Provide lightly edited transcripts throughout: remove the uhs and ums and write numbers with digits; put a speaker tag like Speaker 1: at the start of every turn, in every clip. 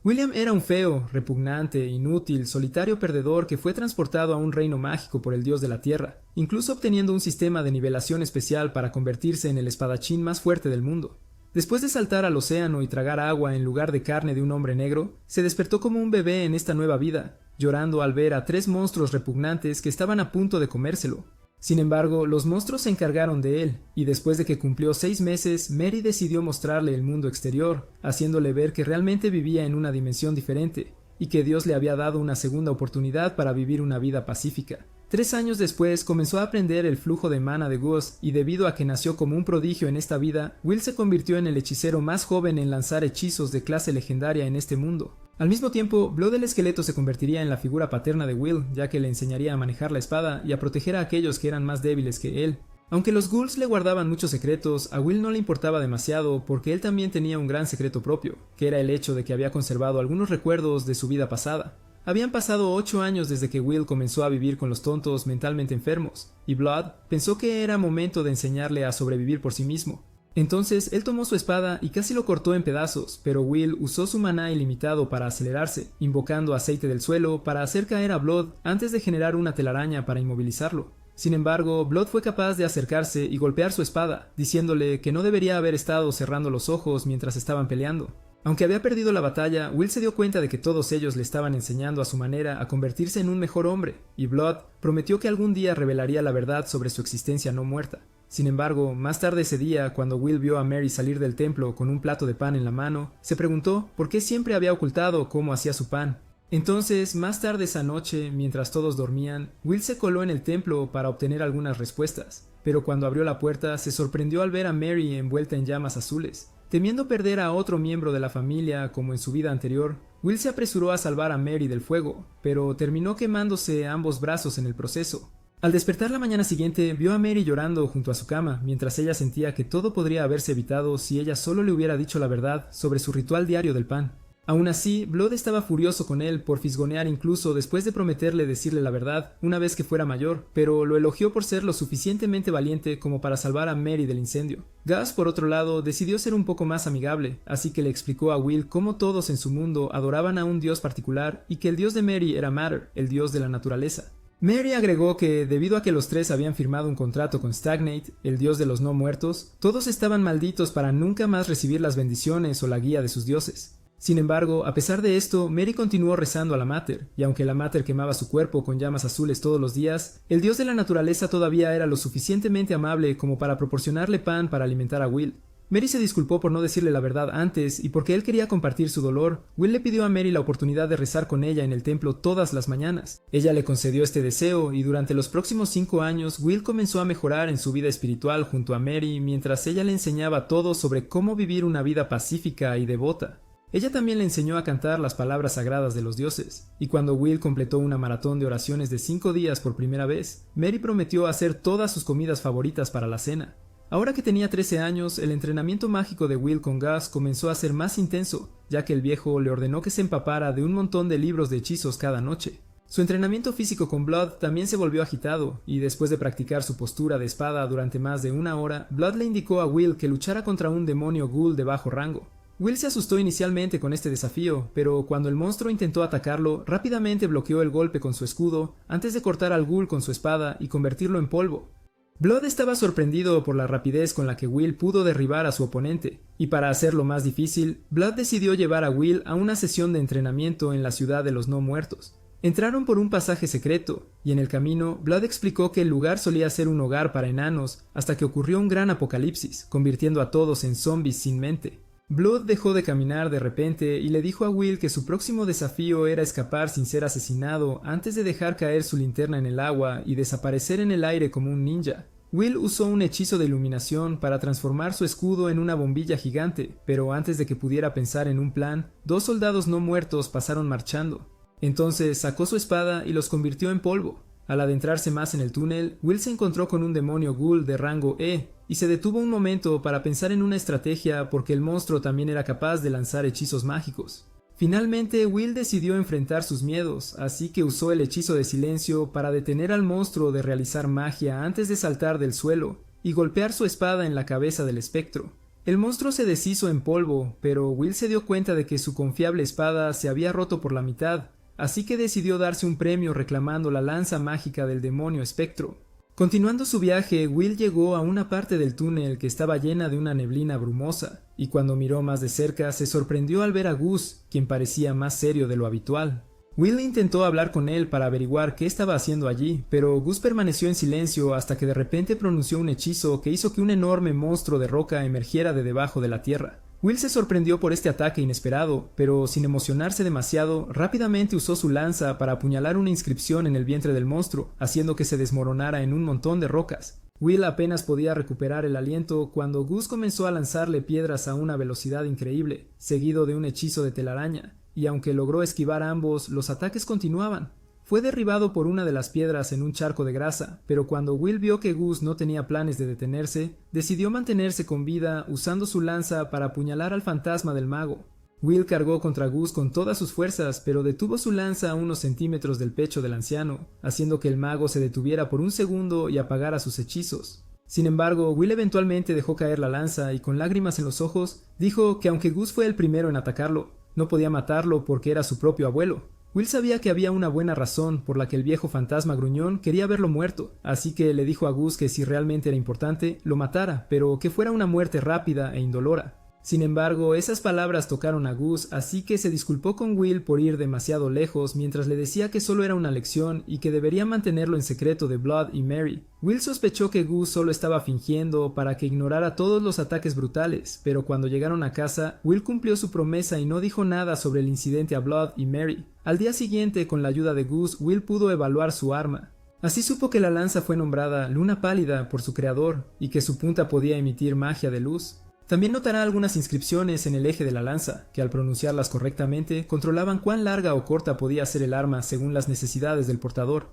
Speaker 1: William era un feo, repugnante, inútil, solitario perdedor que fue transportado a un reino mágico por el dios de la tierra, incluso obteniendo un sistema de nivelación especial para convertirse en el espadachín más fuerte del mundo. Después de saltar al océano y tragar agua en lugar de carne de un hombre negro, se despertó como un bebé en esta nueva vida, llorando al ver a 3 monstruos repugnantes que estaban a punto de comérselo. Sin embargo, los monstruos se encargaron de él, y después de que cumplió 6 meses, Mary decidió mostrarle el mundo exterior, haciéndole ver que realmente vivía en una dimensión diferente, y que Dios le había dado una segunda oportunidad para vivir una vida pacífica. 3 años después comenzó a aprender el flujo de mana de Gus, y debido a que nació como un prodigio en esta vida, Will se convirtió en el hechicero más joven en lanzar hechizos de clase legendaria en este mundo. Al mismo tiempo, Blood el esqueleto se convertiría en la figura paterna de Will, ya que le enseñaría a manejar la espada y a proteger a aquellos que eran más débiles que él. Aunque los ghouls le guardaban muchos secretos, a Will no le importaba demasiado porque él también tenía un gran secreto propio, que era el hecho de que había conservado algunos recuerdos de su vida pasada. Habían pasado 8 años desde que Will comenzó a vivir con los tontos mentalmente enfermos, y Blood pensó que era momento de enseñarle a sobrevivir por sí mismo. Entonces él tomó su espada y casi lo cortó en pedazos, pero Will usó su maná ilimitado para acelerarse, invocando aceite del suelo para hacer caer a Blood antes de generar una telaraña para inmovilizarlo. Sin embargo, Blood fue capaz de acercarse y golpear su espada, diciéndole que no debería haber estado cerrando los ojos mientras estaban peleando. Aunque había perdido la batalla, Will se dio cuenta de que todos ellos le estaban enseñando a su manera a convertirse en un mejor hombre, y Blood prometió que algún día revelaría la verdad sobre su existencia no muerta. Sin embargo, más tarde ese día, cuando Will vio a Mary salir del templo con un plato de pan en la mano, se preguntó por qué siempre había ocultado cómo hacía su pan. Entonces, más tarde esa noche, mientras todos dormían, Will se coló en el templo para obtener algunas respuestas, pero cuando abrió la puerta se sorprendió al ver a Mary envuelta en llamas azules. Temiendo perder a otro miembro de la familia como en su vida anterior, Will se apresuró a salvar a Mary del fuego, pero terminó quemándose ambos brazos en el proceso. Al despertar la mañana siguiente, vio a Mary llorando junto a su cama, mientras ella sentía que todo podría haberse evitado si ella solo le hubiera dicho la verdad sobre su ritual diario del pan. Aún así, Blood estaba furioso con él por fisgonear incluso después de prometerle decirle la verdad una vez que fuera mayor, pero lo elogió por ser lo suficientemente valiente como para salvar a Mary del incendio. Gus, por otro lado, decidió ser un poco más amigable, así que le explicó a Will cómo todos en su mundo adoraban a un dios particular y que el dios de Mary era Matter, el dios de la naturaleza. Mary agregó que, debido a que los 3 habían firmado un contrato con Stagnate, el dios de los no muertos, todos estaban malditos para nunca más recibir las bendiciones o la guía de sus dioses. Sin embargo, a pesar de esto, Mary continuó rezando a la Mater, y aunque la Mater quemaba su cuerpo con llamas azules todos los días, el dios de la naturaleza todavía era lo suficientemente amable como para proporcionarle pan para alimentar a Will. Mary se disculpó por no decirle la verdad antes, y porque él quería compartir su dolor, Will le pidió a Mary la oportunidad de rezar con ella en el templo todas las mañanas. Ella le concedió este deseo, y durante los próximos 5 años, Will comenzó a mejorar en su vida espiritual junto a Mary mientras ella le enseñaba todo sobre cómo vivir una vida pacífica y devota. Ella también le enseñó a cantar las palabras sagradas de los dioses, y cuando Will completó una maratón de oraciones de 5 días por primera vez, Mary prometió hacer todas sus comidas favoritas para la cena. Ahora que tenía 13 años, el entrenamiento mágico de Will con Gus comenzó a ser más intenso, ya que el viejo le ordenó que se empapara de un montón de libros de hechizos cada noche. Su entrenamiento físico con Blood también se volvió agitado, y después de practicar su postura de espada durante más de 1 hora, Blood le indicó a Will que luchara contra un demonio ghoul de bajo rango. Will se asustó inicialmente con este desafío, pero cuando el monstruo intentó atacarlo, rápidamente bloqueó el golpe con su escudo antes de cortar al ghoul con su espada y convertirlo en polvo. Blood estaba sorprendido por la rapidez con la que Will pudo derribar a su oponente, y para hacerlo más difícil, Blood decidió llevar a Will a una sesión de entrenamiento en la ciudad de los no muertos. Entraron por un pasaje secreto, y en el camino, Blood explicó que el lugar solía ser un hogar para enanos hasta que ocurrió un gran apocalipsis, convirtiendo a todos en zombies sin mente. Blood dejó de caminar de repente y le dijo a Will que su próximo desafío era escapar sin ser asesinado antes de dejar caer su linterna en el agua y desaparecer en el aire como un ninja. Will usó un hechizo de iluminación para transformar su escudo en una bombilla gigante, pero antes de que pudiera pensar en un plan, 2 soldados no muertos pasaron marchando. Entonces sacó su espada y los convirtió en polvo. Al adentrarse más en el túnel, Will se encontró con un demonio ghoul de rango E, y se detuvo un momento para pensar en una estrategia porque el monstruo también era capaz de lanzar hechizos mágicos. Finalmente, Will decidió enfrentar sus miedos, así que usó el hechizo de silencio para detener al monstruo de realizar magia antes de saltar del suelo y golpear su espada en la cabeza del espectro. El monstruo se deshizo en polvo, pero Will se dio cuenta de que su confiable espada se había roto por la mitad, así que decidió darse un premio reclamando la lanza mágica del demonio espectro. Continuando su viaje, Will llegó a una parte del túnel que estaba llena de una neblina brumosa, y cuando miró más de cerca se sorprendió al ver a Gus, quien parecía más serio de lo habitual. Will intentó hablar con él para averiguar qué estaba haciendo allí, pero Gus permaneció en silencio hasta que de repente pronunció un hechizo que hizo que un enorme monstruo de roca emergiera de debajo de la tierra. Will se sorprendió por este ataque inesperado, pero sin emocionarse demasiado, rápidamente usó su lanza para apuñalar una inscripción en el vientre del monstruo, haciendo que se desmoronara en un montón de rocas. Will apenas podía recuperar el aliento cuando Gus comenzó a lanzarle piedras a una velocidad increíble, seguido de un hechizo de telaraña, y aunque logró esquivar ambos, los ataques continuaban. Fue derribado por una de las piedras en un charco de grasa, pero cuando Will vio que Gus no tenía planes de detenerse, decidió mantenerse con vida usando su lanza para apuñalar al fantasma del mago. Will cargó contra Gus con todas sus fuerzas, pero detuvo su lanza a unos centímetros del pecho del anciano, haciendo que el mago se detuviera por un segundo y apagara sus hechizos. Sin embargo, Will eventualmente dejó caer la lanza y con lágrimas en los ojos, dijo que aunque Gus fue el primero en atacarlo, no podía matarlo porque era su propio abuelo. Will sabía que había una buena razón por la que el viejo fantasma gruñón quería verlo muerto, así que le dijo a Gus que si realmente era importante, lo matara, pero que fuera una muerte rápida e indolora. Sin embargo, esas palabras tocaron a Gus, así que se disculpó con Will por ir demasiado lejos mientras le decía que solo era una lección y que debería mantenerlo en secreto de Blood y Mary. Will sospechó que Gus solo estaba fingiendo para que ignorara todos los ataques brutales, pero cuando llegaron a casa, Will cumplió su promesa y no dijo nada sobre el incidente a Blood y Mary. Al día siguiente, con la ayuda de Gus, Will pudo evaluar su arma. Así supo que la lanza fue nombrada Luna Pálida por su creador y que su punta podía emitir magia de luz. También notará algunas inscripciones en el eje de la lanza, que al pronunciarlas correctamente controlaban cuán larga o corta podía ser el arma según las necesidades del portador.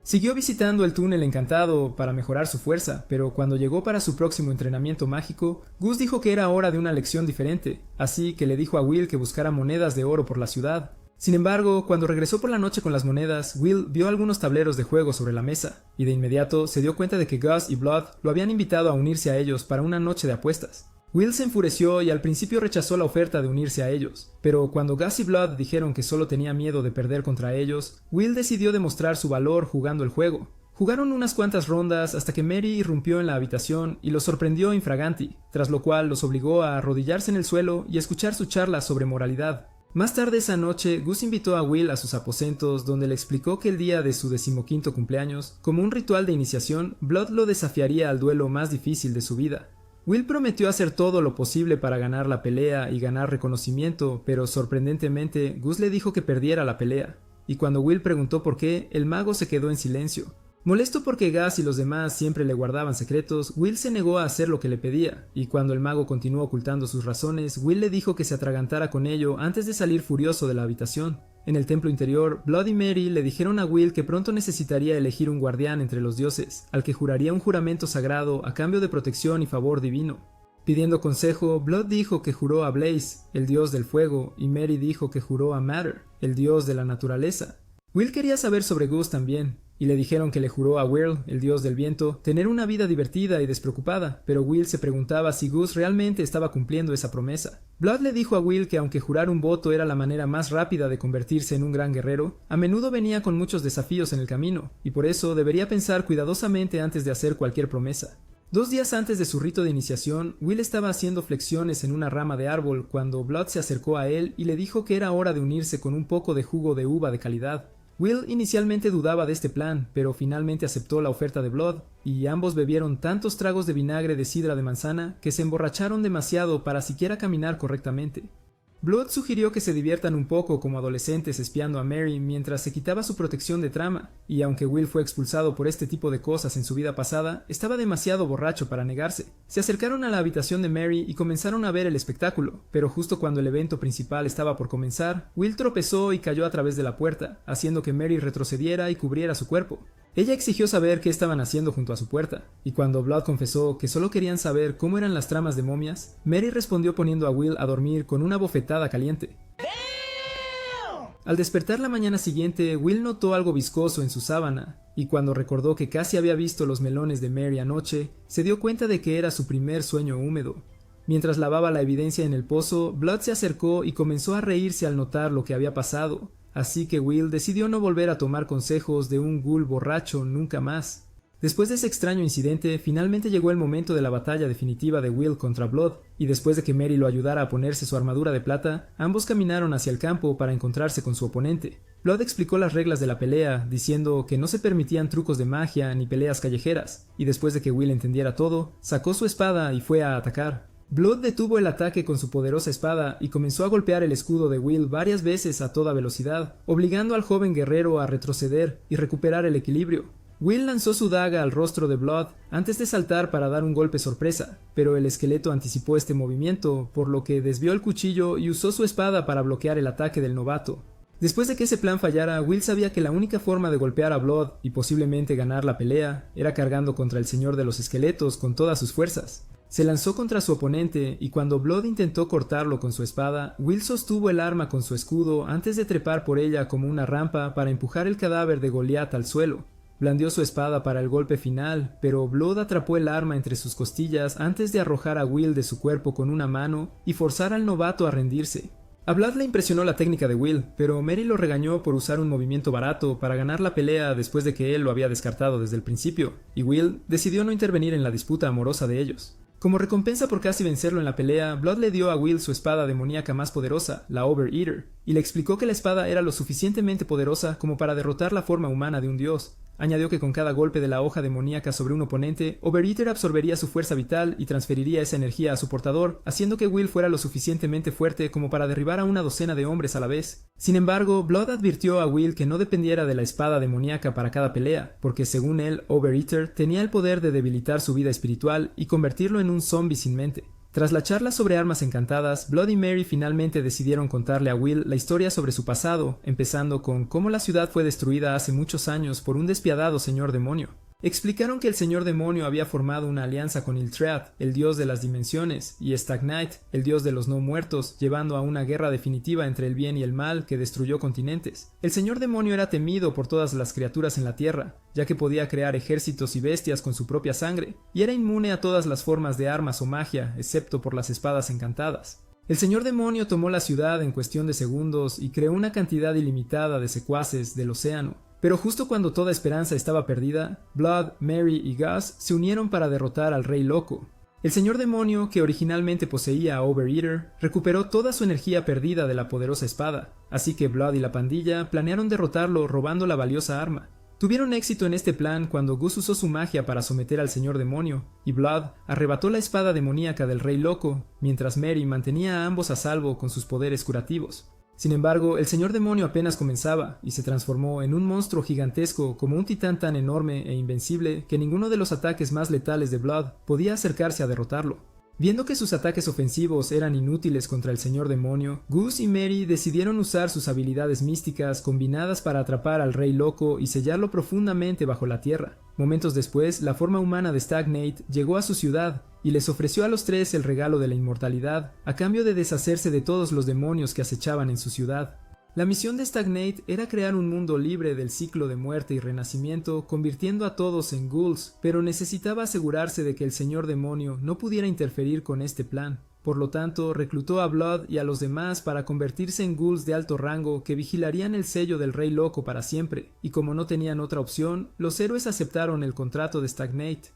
Speaker 1: Siguió visitando el túnel encantado para mejorar su fuerza, pero cuando llegó para su próximo entrenamiento mágico, Gus dijo que era hora de una lección diferente, así que le dijo a Will que buscara monedas de oro por la ciudad. Sin embargo, cuando regresó por la noche con las monedas, Will vio algunos tableros de juego sobre la mesa, y de inmediato se dio cuenta de que Gus y Blood lo habían invitado a unirse a ellos para una noche de apuestas. Will se enfureció y al principio rechazó la oferta de unirse a ellos, pero cuando Gus y Blood dijeron que solo tenía miedo de perder contra ellos, Will decidió demostrar su valor jugando el juego. Jugaron unas cuantas rondas hasta que Mary irrumpió en la habitación y los sorprendió infraganti, tras lo cual los obligó a arrodillarse en el suelo y escuchar su charla sobre moralidad. Más tarde esa noche, Gus invitó a Will a sus aposentos donde le explicó que el día de su 15º cumpleaños, como un ritual de iniciación, Blood lo desafiaría al duelo más difícil de su vida. Will prometió hacer todo lo posible para ganar la pelea y ganar reconocimiento, pero sorprendentemente Gus le dijo que perdiera la pelea, y cuando Will preguntó por qué, el mago se quedó en silencio. Molesto porque Gus y los demás siempre le guardaban secretos, Will se negó a hacer lo que le pedía, y cuando el mago continuó ocultando sus razones, Will le dijo que se atragantara con ello antes de salir furioso de la habitación. En el templo interior, Blood y Mary le dijeron a Will que pronto necesitaría elegir un guardián entre los dioses, al que juraría un juramento sagrado a cambio de protección y favor divino. Pidiendo consejo, Blood dijo que juró a Blaze, el dios del fuego, y Mary dijo que juró a Matter, el dios de la naturaleza. Will quería saber sobre Gus también, y le dijeron que le juró a Whirl, el dios del viento, tener una vida divertida y despreocupada, pero Will se preguntaba si Gus realmente estaba cumpliendo esa promesa. Blood le dijo a Will que aunque jurar un voto era la manera más rápida de convertirse en un gran guerrero, a menudo venía con muchos desafíos en el camino, y por eso debería pensar cuidadosamente antes de hacer cualquier promesa. 2 días antes de su rito de iniciación, Will estaba haciendo flexiones en una rama de árbol cuando Blood se acercó a él y le dijo que era hora de unirse con un poco de jugo de uva de calidad. Will inicialmente dudaba de este plan, pero finalmente aceptó la oferta de Blood, y ambos bebieron tantos tragos de vinagre de sidra de manzana que se emborracharon demasiado para siquiera caminar correctamente. Blood sugirió que se diviertan un poco como adolescentes espiando a Mary mientras se quitaba su protección de trama, y aunque Will fue expulsado por este tipo de cosas en su vida pasada, estaba demasiado borracho para negarse. Se acercaron a la habitación de Mary y comenzaron a ver el espectáculo, pero justo cuando el evento principal estaba por comenzar, Will tropezó y cayó a través de la puerta, haciendo que Mary retrocediera y cubriera su cuerpo. Ella exigió saber qué estaban haciendo junto a su puerta, y cuando Blood confesó que solo querían saber cómo eran las tramas de momias, Mary respondió poniendo a Will a dormir con una bofetada caliente. Al despertar la mañana siguiente, Will notó algo viscoso en su sábana, y cuando recordó que casi había visto los melones de Mary anoche, se dio cuenta de que era su primer sueño húmedo. Mientras lavaba la evidencia en el pozo, Blood se acercó y comenzó a reírse al notar lo que había pasado, así que Will decidió no volver a tomar consejos de un ghoul borracho nunca más. Después de ese extraño incidente, finalmente llegó el momento de la batalla definitiva de Will contra Blood, y después de que Mary lo ayudara a ponerse su armadura de plata, ambos caminaron hacia el campo para encontrarse con su oponente. Blood explicó las reglas de la pelea, diciendo que no se permitían trucos de magia ni peleas callejeras, y después de que Will entendiera todo, sacó su espada y fue a atacar. Blood detuvo el ataque con su poderosa espada y comenzó a golpear el escudo de Will varias veces a toda velocidad, obligando al joven guerrero a retroceder y recuperar el equilibrio. Will lanzó su daga al rostro de Blood antes de saltar para dar un golpe sorpresa, pero el esqueleto anticipó este movimiento, por lo que desvió el cuchillo y usó su espada para bloquear el ataque del novato. Después de que ese plan fallara, Will sabía que la única forma de golpear a Blood y posiblemente ganar la pelea era cargando contra el señor de los esqueletos con todas sus fuerzas. Se lanzó contra su oponente y cuando Blood intentó cortarlo con su espada, Will sostuvo el arma con su escudo antes de trepar por ella como una rampa para empujar el cadáver de Goliat al suelo. Blandió su espada para el golpe final, pero Blood atrapó el arma entre sus costillas antes de arrojar a Will de su cuerpo con una mano y forzar al novato a rendirse. A Blood le impresionó la técnica de Will, pero Mary lo regañó por usar un movimiento barato para ganar la pelea después de que él lo había descartado desde el principio, y Will decidió no intervenir en la disputa amorosa de ellos. Como recompensa por casi vencerlo en la pelea, Blood le dio a Will su espada demoníaca más poderosa, la Overeater, y le explicó que la espada era lo suficientemente poderosa como para derrotar la forma humana de un dios. Añadió que con cada golpe de la hoja demoníaca sobre un oponente, Overeater absorbería su fuerza vital y transferiría esa energía a su portador, haciendo que Will fuera lo suficientemente fuerte como para derribar a una docena de hombres a la vez. Sin embargo, Blood advirtió a Will que no dependiera de la espada demoníaca para cada pelea, porque según él, Overeater tenía el poder de debilitar su vida espiritual y convertirlo en un zombie sin mente. Tras la charla sobre armas encantadas, Blood y Mary finalmente decidieron contarle a Will la historia sobre su pasado, empezando con cómo la ciudad fue destruida hace muchos años por un despiadado señor demonio. Explicaron que el señor demonio había formado una alianza con Iltread, el dios de las dimensiones, y Stag-Night, el dios de los no muertos, llevando a una guerra definitiva entre el bien y el mal que destruyó continentes. El señor demonio era temido por todas las criaturas en la tierra, ya que podía crear ejércitos y bestias con su propia sangre, y era inmune a todas las formas de armas o magia, excepto por las espadas encantadas. El señor demonio tomó la ciudad en cuestión de segundos y creó una cantidad ilimitada de secuaces del océano. Pero justo cuando toda esperanza estaba perdida, Blood, Mary y Gus se unieron para derrotar al Rey Loco. El señor demonio, que originalmente poseía a Overeater, recuperó toda su energía perdida de la poderosa espada, así que Blood y la pandilla planearon derrotarlo robando la valiosa arma. Tuvieron éxito en este plan cuando Gus usó su magia para someter al señor demonio, y Blood arrebató la espada demoníaca del Rey Loco, mientras Mary mantenía a ambos a salvo con sus poderes curativos. Sin embargo, el señor demonio apenas comenzaba y se transformó en un monstruo gigantesco como un titán tan enorme e invencible que ninguno de los ataques más letales de Blood podía acercarse a derrotarlo. Viendo que sus ataques ofensivos eran inútiles contra el señor demonio, Gus y Mary decidieron usar sus habilidades místicas combinadas para atrapar al Rey Loco y sellarlo profundamente bajo la tierra. Momentos después, la forma humana de Stag-Night llegó a su ciudad y les ofreció a los tres el regalo de la inmortalidad, a cambio de deshacerse de todos los demonios que acechaban en su ciudad. La misión de Stag-Night era crear un mundo libre del ciclo de muerte y renacimiento, convirtiendo a todos en ghouls, pero necesitaba asegurarse de que el señor demonio no pudiera interferir con este plan. Por lo tanto, reclutó a Blood y a los demás para convertirse en ghouls de alto rango que vigilarían el sello del Rey Loco para siempre, y como no tenían otra opción, los héroes aceptaron el contrato de Stag-Night.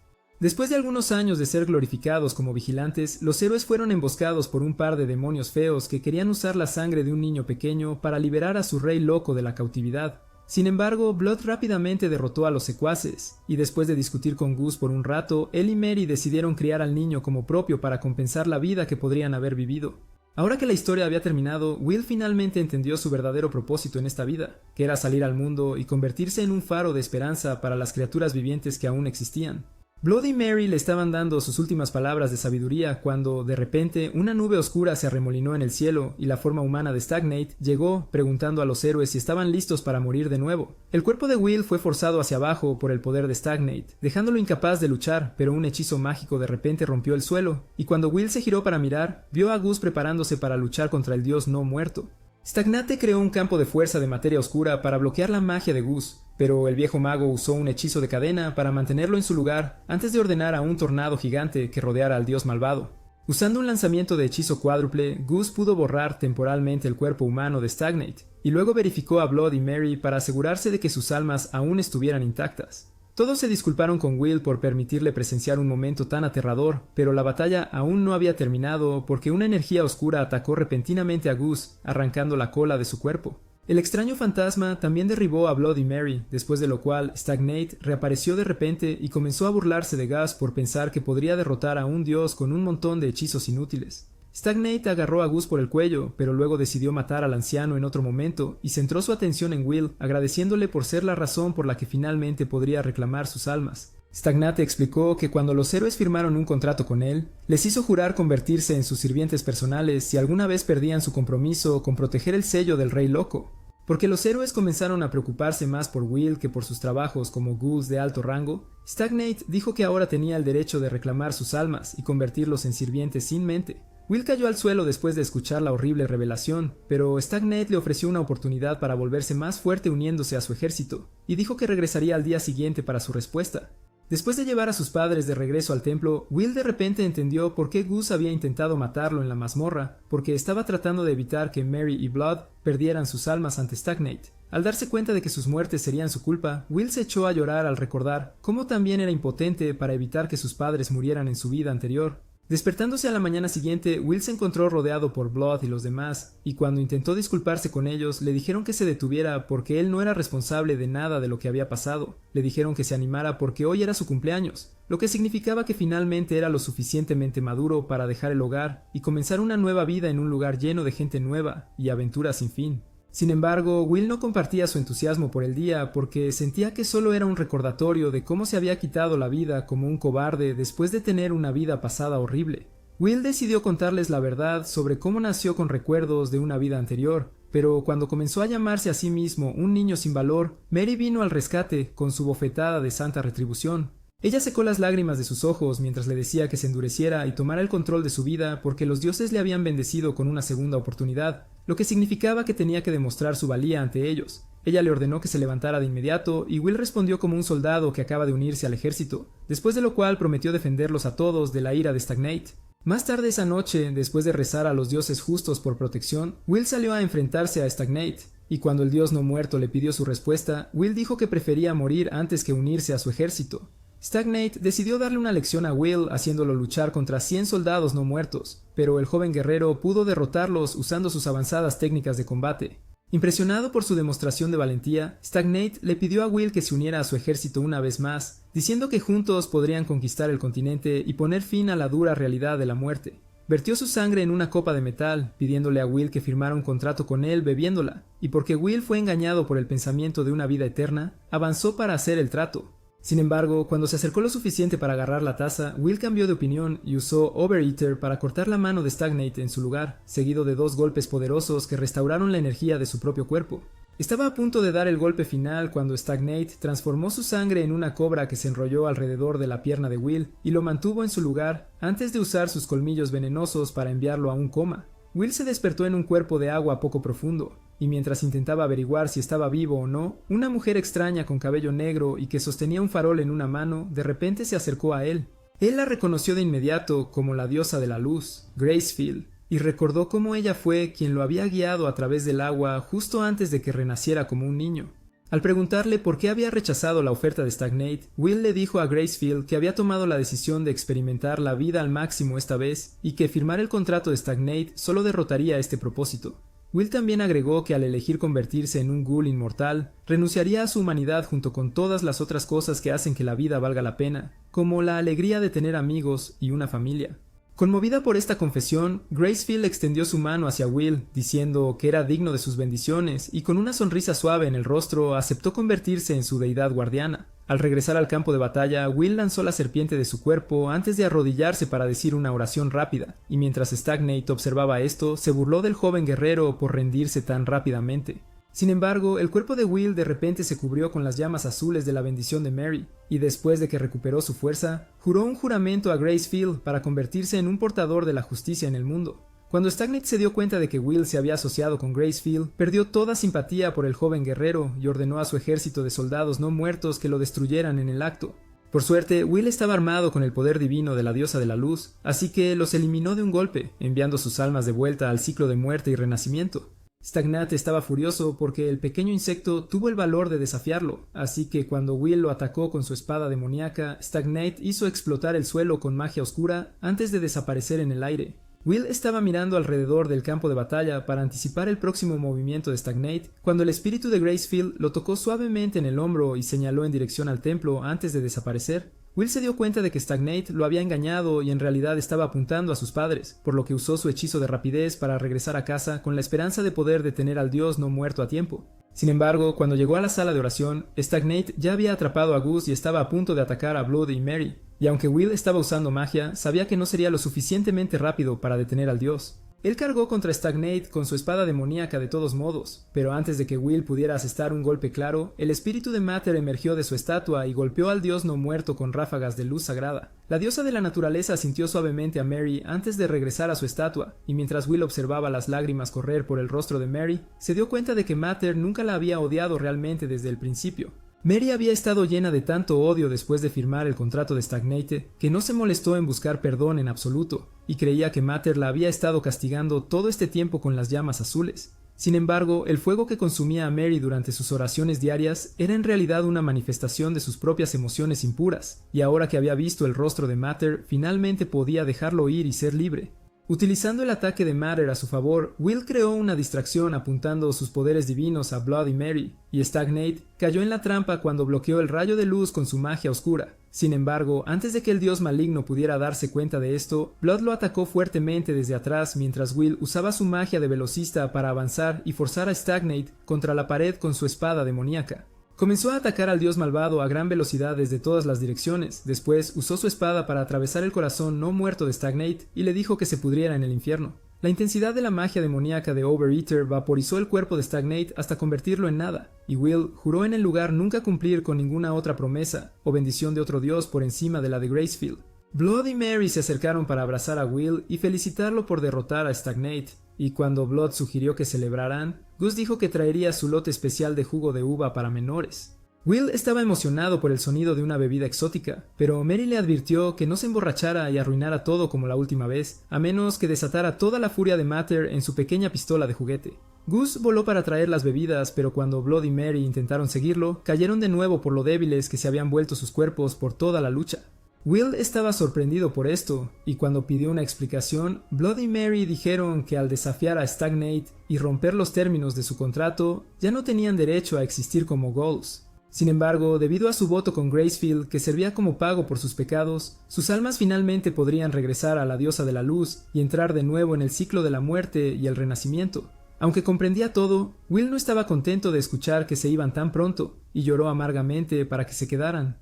Speaker 1: Después de algunos años de ser glorificados como vigilantes, los héroes fueron emboscados por un par de demonios feos que querían usar la sangre de un niño pequeño para liberar a su Rey Loco de la cautividad. Sin embargo, Blood rápidamente derrotó a los secuaces, y después de discutir con Gus por un rato, él y Mary decidieron criar al niño como propio para compensar la vida que podrían haber vivido. Ahora que la historia había terminado, Will finalmente entendió su verdadero propósito en esta vida, que era salir al mundo y convertirse en un faro de esperanza para las criaturas vivientes que aún existían. Blood y Mary le estaban dando sus últimas palabras de sabiduría cuando, de repente, una nube oscura se arremolinó en el cielo y la forma humana de Stag-Night llegó, preguntando a los héroes si estaban listos para morir de nuevo. El cuerpo de Will fue forzado hacia abajo por el poder de Stag-Night, dejándolo incapaz de luchar, pero un hechizo mágico de repente rompió el suelo, y cuando Will se giró para mirar, vio a Gus preparándose para luchar contra el dios no muerto. Stag-Night creó un campo de fuerza de materia oscura para bloquear la magia de Gus, pero el viejo mago usó un hechizo de cadena para mantenerlo en su lugar antes de ordenar a un tornado gigante que rodeara al dios malvado. Usando un lanzamiento de hechizo cuádruple, Gus pudo borrar temporalmente el cuerpo humano de Stagnate, y luego verificó a Blood y Mary para asegurarse de que sus almas aún estuvieran intactas. Todos se disculparon con Will por permitirle presenciar un momento tan aterrador, pero la batalla aún no había terminado porque una energía oscura atacó repentinamente a Gus, arrancando la cola de su cuerpo. El extraño fantasma también derribó a Bloody Mary, después de lo cual Stagnate reapareció de repente y comenzó a burlarse de Gus por pensar que podría derrotar a un dios con un montón de hechizos inútiles. Stagnate agarró a Gus por el cuello, pero luego decidió matar al anciano en otro momento y centró su atención en Will, agradeciéndole por ser la razón por la que finalmente podría reclamar sus almas. Stagnate explicó que cuando los héroes firmaron un contrato con él, les hizo jurar convertirse en sus sirvientes personales si alguna vez perdían su compromiso con proteger el sello del Rey Loco. Porque los héroes comenzaron a preocuparse más por Will que por sus trabajos como ghouls de alto rango, Stagnate dijo que ahora tenía el derecho de reclamar sus almas y convertirlos en sirvientes sin mente. Will cayó al suelo después de escuchar la horrible revelación, pero Stagnate le ofreció una oportunidad para volverse más fuerte uniéndose a su ejército, y dijo que regresaría al día siguiente para su respuesta. Después de llevar a sus padres de regreso al templo, Will de repente entendió por qué Gus había intentado matarlo en la mazmorra, porque estaba tratando de evitar que Mary y Blood perdieran sus almas ante Stagnate. Al darse cuenta de que sus muertes serían su culpa, Will se echó a llorar al recordar cómo también era impotente para evitar que sus padres murieran en su vida anterior. Despertándose a la mañana siguiente, Will se encontró rodeado por Blood y los demás, y cuando intentó disculparse con ellos, le dijeron que se detuviera porque él no era responsable de nada de lo que había pasado. Le dijeron que se animara porque hoy era su cumpleaños, lo que significaba que finalmente era lo suficientemente maduro para dejar el hogar y comenzar una nueva vida en un lugar lleno de gente nueva y aventuras sin fin. Sin embargo, Will no compartía su entusiasmo por el día porque sentía que solo era un recordatorio de cómo se había quitado la vida como un cobarde después de tener una vida pasada horrible. Will decidió contarles la verdad sobre cómo nació con recuerdos de una vida anterior, pero cuando comenzó a llamarse a sí mismo un niño sin valor, Mary vino al rescate con su bofetada de santa retribución. Ella secó las lágrimas de sus ojos mientras le decía que se endureciera y tomara el control de su vida porque los dioses le habían bendecido con una segunda oportunidad, lo que significaba que tenía que demostrar su valía ante ellos. Ella le ordenó que se levantara de inmediato y Will respondió como un soldado que acaba de unirse al ejército, después de lo cual prometió defenderlos a todos de la ira de Stagnate. Más tarde esa noche, después de rezar a los dioses justos por protección, Will salió a enfrentarse a Stagnate, y cuando el dios no muerto le pidió su respuesta, Will dijo que prefería morir antes que unirse a su ejército. Stagnate decidió darle una lección a Will haciéndolo luchar contra 100 soldados no muertos, pero el joven guerrero pudo derrotarlos usando sus avanzadas técnicas de combate. Impresionado por su demostración de valentía, Stagnate le pidió a Will que se uniera a su ejército una vez más, diciendo que juntos podrían conquistar el continente y poner fin a la dura realidad de la muerte. Vertió su sangre en una copa de metal, pidiéndole a Will que firmara un contrato con él bebiéndola, y porque Will fue engañado por el pensamiento de una vida eterna, avanzó para hacer el trato. Sin embargo, cuando se acercó lo suficiente para agarrar la taza, Will cambió de opinión y usó Overeater para cortar la mano de Stagnate en su lugar, seguido de 2 golpes poderosos que restauraron la energía de su propio cuerpo. Estaba a punto de dar el golpe final cuando Stagnate transformó su sangre en una cobra que se enrolló alrededor de la pierna de Will y lo mantuvo en su lugar antes de usar sus colmillos venenosos para enviarlo a un coma. Will se despertó en un cuerpo de agua poco profundo, y mientras intentaba averiguar si estaba vivo o no, una mujer extraña con cabello negro y que sostenía un farol en una mano de repente se acercó a él. Él la reconoció de inmediato como la diosa de la luz, Gracefield, y recordó cómo ella fue quien lo había guiado a través del agua justo antes de que renaciera como un niño. Al preguntarle por qué había rechazado la oferta de Stagnate, Will le dijo a Gracefield que había tomado la decisión de experimentar la vida al máximo esta vez y que firmar el contrato de Stagnate solo derrotaría este propósito. Will también agregó que al elegir convertirse en un ghoul inmortal, renunciaría a su humanidad junto con todas las otras cosas que hacen que la vida valga la pena, como la alegría de tener amigos y una familia. Conmovida por esta confesión, Gracefield extendió su mano hacia Will, diciendo que era digno de sus bendiciones, y con una sonrisa suave en el rostro aceptó convertirse en su deidad guardiana. Al regresar al campo de batalla, Will lanzó la serpiente de su cuerpo antes de arrodillarse para decir una oración rápida, y mientras Stagnate observaba esto, se burló del joven guerrero por rendirse tan rápidamente. Sin embargo, el cuerpo de Will de repente se cubrió con las llamas azules de la bendición de Mary, y después de que recuperó su fuerza, juró un juramento a Gracefield para convertirse en un portador de la justicia en el mundo. Cuando Stagnate se dio cuenta de que Will se había asociado con Gracefield, perdió toda simpatía por el joven guerrero y ordenó a su ejército de soldados no muertos que lo destruyeran en el acto. Por suerte, Will estaba armado con el poder divino de la diosa de la luz, así que los eliminó de un golpe, enviando sus almas de vuelta al ciclo de muerte y renacimiento. Stagnate estaba furioso porque el pequeño insecto tuvo el valor de desafiarlo, así que cuando Will lo atacó con su espada demoníaca, Stagnate hizo explotar el suelo con magia oscura antes de desaparecer en el aire. Will estaba mirando alrededor del campo de batalla para anticipar el próximo movimiento de Stagnate, cuando el espíritu de Gracefield lo tocó suavemente en el hombro y señaló en dirección al templo antes de desaparecer. Will se dio cuenta de que Stagnate lo había engañado y en realidad estaba apuntando a sus padres, por lo que usó su hechizo de rapidez para regresar a casa con la esperanza de poder detener al dios no muerto a tiempo. Sin embargo, cuando llegó a la sala de oración, Stagnate ya había atrapado a Gus y estaba a punto de atacar a Blood y Mary, y aunque Will estaba usando magia, sabía que no sería lo suficientemente rápido para detener al dios. Él cargó contra Stagnate con su espada demoníaca de todos modos, pero antes de que Will pudiera asestar un golpe claro, el espíritu de Mater emergió de su estatua y golpeó al dios no muerto con ráfagas de luz sagrada. La diosa de la naturaleza sintió suavemente a Mary antes de regresar a su estatua, y mientras Will observaba las lágrimas correr por el rostro de Mary, se dio cuenta de que Mater nunca la había odiado realmente desde el principio. Mary había estado llena de tanto odio después de firmar el contrato de Stagnate que no se molestó en buscar perdón en absoluto, y creía que Mater la había estado castigando todo este tiempo con las llamas azules. Sin embargo, el fuego que consumía a Mary durante sus oraciones diarias era en realidad una manifestación de sus propias emociones impuras, y ahora que había visto el rostro de Mater, finalmente podía dejarlo ir y ser libre. Utilizando el ataque de Mater a su favor, Will creó una distracción apuntando sus poderes divinos a Blood y Mary, y Stagnate cayó en la trampa cuando bloqueó el rayo de luz con su magia oscura. Sin embargo, antes de que el dios maligno pudiera darse cuenta de esto, Blood lo atacó fuertemente desde atrás mientras Will usaba su magia de velocista para avanzar y forzar a Stagnate contra la pared con su espada demoníaca. Comenzó a atacar al dios malvado a gran velocidad desde todas las direcciones. Después usó su espada para atravesar el corazón no muerto de Stagnate y le dijo que se pudriera en el infierno. La intensidad de la magia demoníaca de Overeater vaporizó el cuerpo de Stagnate hasta convertirlo en nada, y Will juró en el lugar nunca cumplir con ninguna otra promesa o bendición de otro dios por encima de la de Gracefield. Blood y Mary se acercaron para abrazar a Will y felicitarlo por derrotar a Stagnate, y cuando Blood sugirió que celebraran, Gus dijo que traería su lote especial de jugo de uva para menores. Will estaba emocionado por el sonido de una bebida exótica, pero Mary le advirtió que no se emborrachara y arruinara todo como la última vez, a menos que desatara toda la furia de Mater en su pequeña pistola de juguete. Gus voló para traer las bebidas, pero cuando Blood y Mary intentaron seguirlo, cayeron de nuevo por lo débiles que se habían vuelto sus cuerpos por toda la lucha. Will estaba sorprendido por esto, y cuando pidió una explicación, Blood y Mary dijeron que al desafiar a Stagnate y romper los términos de su contrato, ya no tenían derecho a existir como Ghouls. Sin embargo, debido a su voto con Gracefield, que servía como pago por sus pecados, sus almas finalmente podrían regresar a la diosa de la luz y entrar de nuevo en el ciclo de la muerte y el renacimiento. Aunque comprendía todo, Will no estaba contento de escuchar que se iban tan pronto, y lloró amargamente para que se quedaran.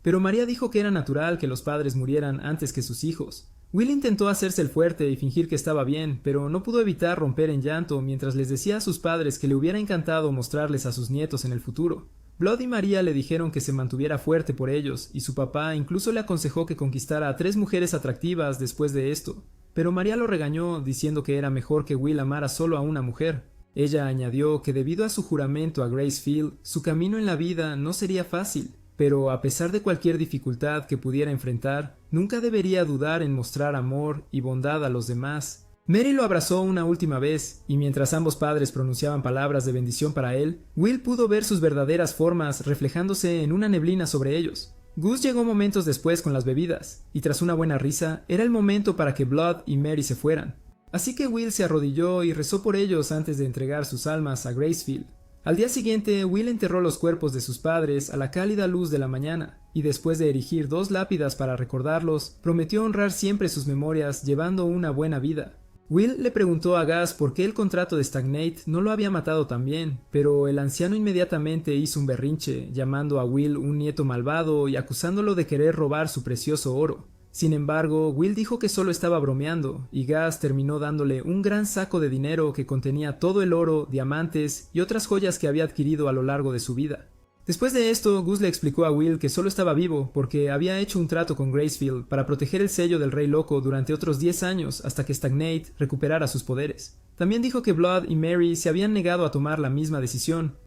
Speaker 1: Pero María dijo que era natural que los padres murieran antes que sus hijos. Will intentó hacerse el fuerte y fingir que estaba bien, pero no pudo evitar romper en llanto mientras les decía a sus padres que le hubiera encantado mostrarles a sus nietos en el futuro. Blood y María le dijeron que se mantuviera fuerte por ellos, y su papá incluso le aconsejó que conquistara a 3 mujeres atractivas después de esto. Pero María lo regañó, diciendo que era mejor que Will amara solo a una mujer. Ella añadió que debido a su juramento a Gracefield, su camino en la vida no sería fácil. Pero a pesar de cualquier dificultad que pudiera enfrentar, nunca debería dudar en mostrar amor y bondad a los demás. Mary lo abrazó una última vez, y mientras ambos padres pronunciaban palabras de bendición para él, Will pudo ver sus verdaderas formas reflejándose en una neblina sobre ellos. Gus llegó momentos después con las bebidas, y tras una buena risa, era el momento para que Blood y Mary se fueran. Así que Will se arrodilló y rezó por ellos antes de entregar sus almas a Gracefield. Al día siguiente, Will enterró los cuerpos de sus padres a la cálida luz de la mañana, y después de erigir 2 lápidas para recordarlos, prometió honrar siempre sus memorias llevando una buena vida. Will le preguntó a Gus por qué el contrato de Stagnate no lo había matado también, pero el anciano inmediatamente hizo un berrinche, llamando a Will un nieto malvado y acusándolo de querer robar su precioso oro. Sin embargo, Will dijo que solo estaba bromeando, y Gus terminó dándole un gran saco de dinero que contenía todo el oro, diamantes y otras joyas que había adquirido a lo largo de su vida. Después de esto, Gus le explicó a Will que solo estaba vivo porque había hecho un trato con Gracefield para proteger el sello del Rey Loco durante otros 10 años hasta que Stagnate recuperara sus poderes. También dijo que Blood y Mary se habían negado a tomar la misma decisión,